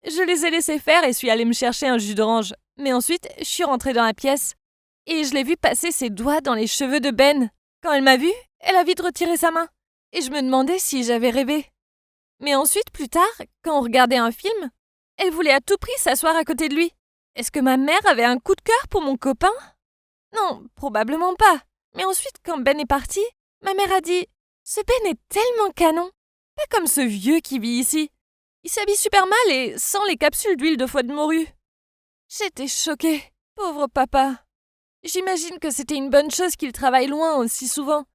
Speaker 3: Je les ai laissés faire et suis allée me chercher un jus d'orange. Mais ensuite, je suis rentrée dans la pièce et je l'ai vu passer ses doigts dans les cheveux de Ben. Quand elle m'a vue, elle a vite retiré sa main et je me demandais si j'avais rêvé. Mais ensuite, plus tard, quand on regardait un film, elle voulait à tout prix s'asseoir à côté de lui. Est-ce que ma mère avait un coup de cœur pour mon copain? Non, probablement pas. Mais ensuite, quand Ben est parti, ma mère a dit « Ce Ben est tellement canon, pas comme ce vieux qui vit ici. Il s'habille super mal et sans les capsules d'huile de foie de morue. » J'étais choquée. Pauvre papa. J'imagine que c'était une bonne chose qu'il travaille loin aussi souvent,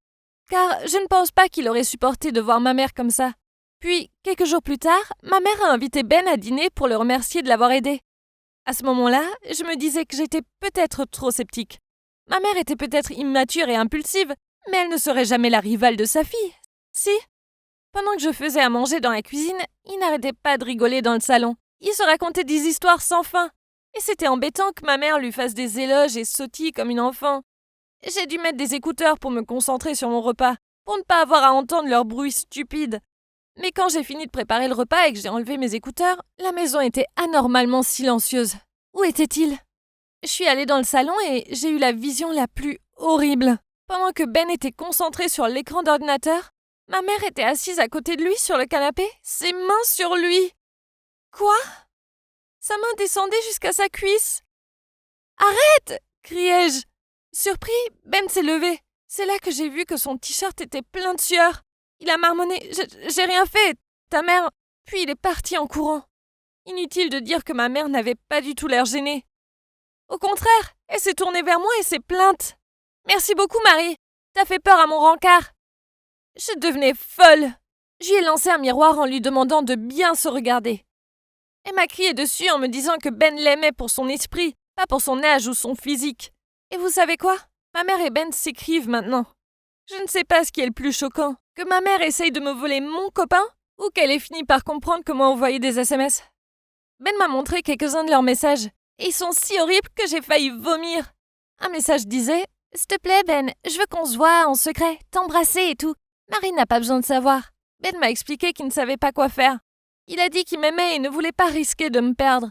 Speaker 3: car je ne pense pas qu'il aurait supporté de voir ma mère comme ça. Puis, quelques jours plus tard, ma mère a invité Ben à dîner pour le remercier de l'avoir aidé. À ce moment-là, je me disais que j'étais peut-être trop sceptique. Ma mère était peut-être immature et impulsive, mais elle ne serait jamais la rivale de sa fille. Si? Pendant que je faisais à manger dans la cuisine, il n'arrêtait pas de rigoler dans le salon. Il se racontait des histoires sans fin. Et c'était embêtant que ma mère lui fasse des éloges et sautille comme une enfant. J'ai dû mettre des écouteurs pour me concentrer sur mon repas, pour ne pas avoir à entendre leur bruit stupide. Mais quand j'ai fini de préparer le repas et que j'ai enlevé mes écouteurs, la maison était anormalement silencieuse. Où était-il? Je suis allée dans le salon et j'ai eu la vision la plus horrible. Pendant que Ben était concentré sur l'écran d'ordinateur, ma mère était assise à côté de lui sur le canapé, ses mains sur lui. Quoi? Sa main descendait jusqu'à sa cuisse. « Arrête !» criai-je. Surpris, Ben s'est levé. C'est là que j'ai vu que son t-shirt était plein de sueur. Il a marmonné « J'ai rien fait, ta mère… » Puis il est parti en courant. Inutile de dire que ma mère n'avait pas du tout l'air gênée. Au contraire, elle s'est tournée vers moi et s'est plainte. « Merci beaucoup, Marie. T'as fait peur à mon rencard. » Je devenais folle. Je lui ai lancé un miroir en lui demandant de bien se regarder. Elle m'a crié dessus en me disant que Ben l'aimait pour son esprit, pas pour son âge ou son physique. Et vous savez quoi? Ma mère et Ben s'écrivent maintenant. Je ne sais pas ce qui est le plus choquant, que ma mère essaye de me voler mon copain ou qu'elle ait fini par comprendre comment envoyer des SMS. Ben m'a montré quelques-uns de leurs messages, et ils sont si horribles que j'ai failli vomir. Un message disait « S'il te plaît Ben, je veux qu'on se voit en secret, t'embrasser et tout. Marie n'a pas besoin de savoir. » Ben m'a expliqué qu'il ne savait pas quoi faire. Il a dit qu'il m'aimait et ne voulait pas risquer de me perdre.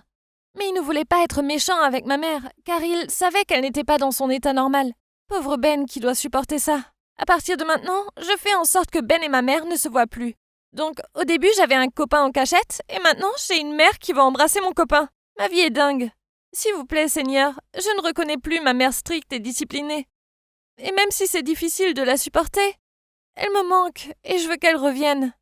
Speaker 3: Mais il ne voulait pas être méchant avec ma mère, car il savait qu'elle n'était pas dans son état normal. Pauvre Ben qui doit supporter ça. À partir de maintenant, je fais en sorte que Ben et ma mère ne se voient plus. Donc, au début, j'avais un copain en cachette, et maintenant, j'ai une mère qui va embrasser mon copain. Ma vie est dingue. S'il vous plaît, Seigneur, je ne reconnais plus ma mère stricte et disciplinée. Et même si c'est difficile de la supporter, elle me manque, et je veux qu'elle revienne.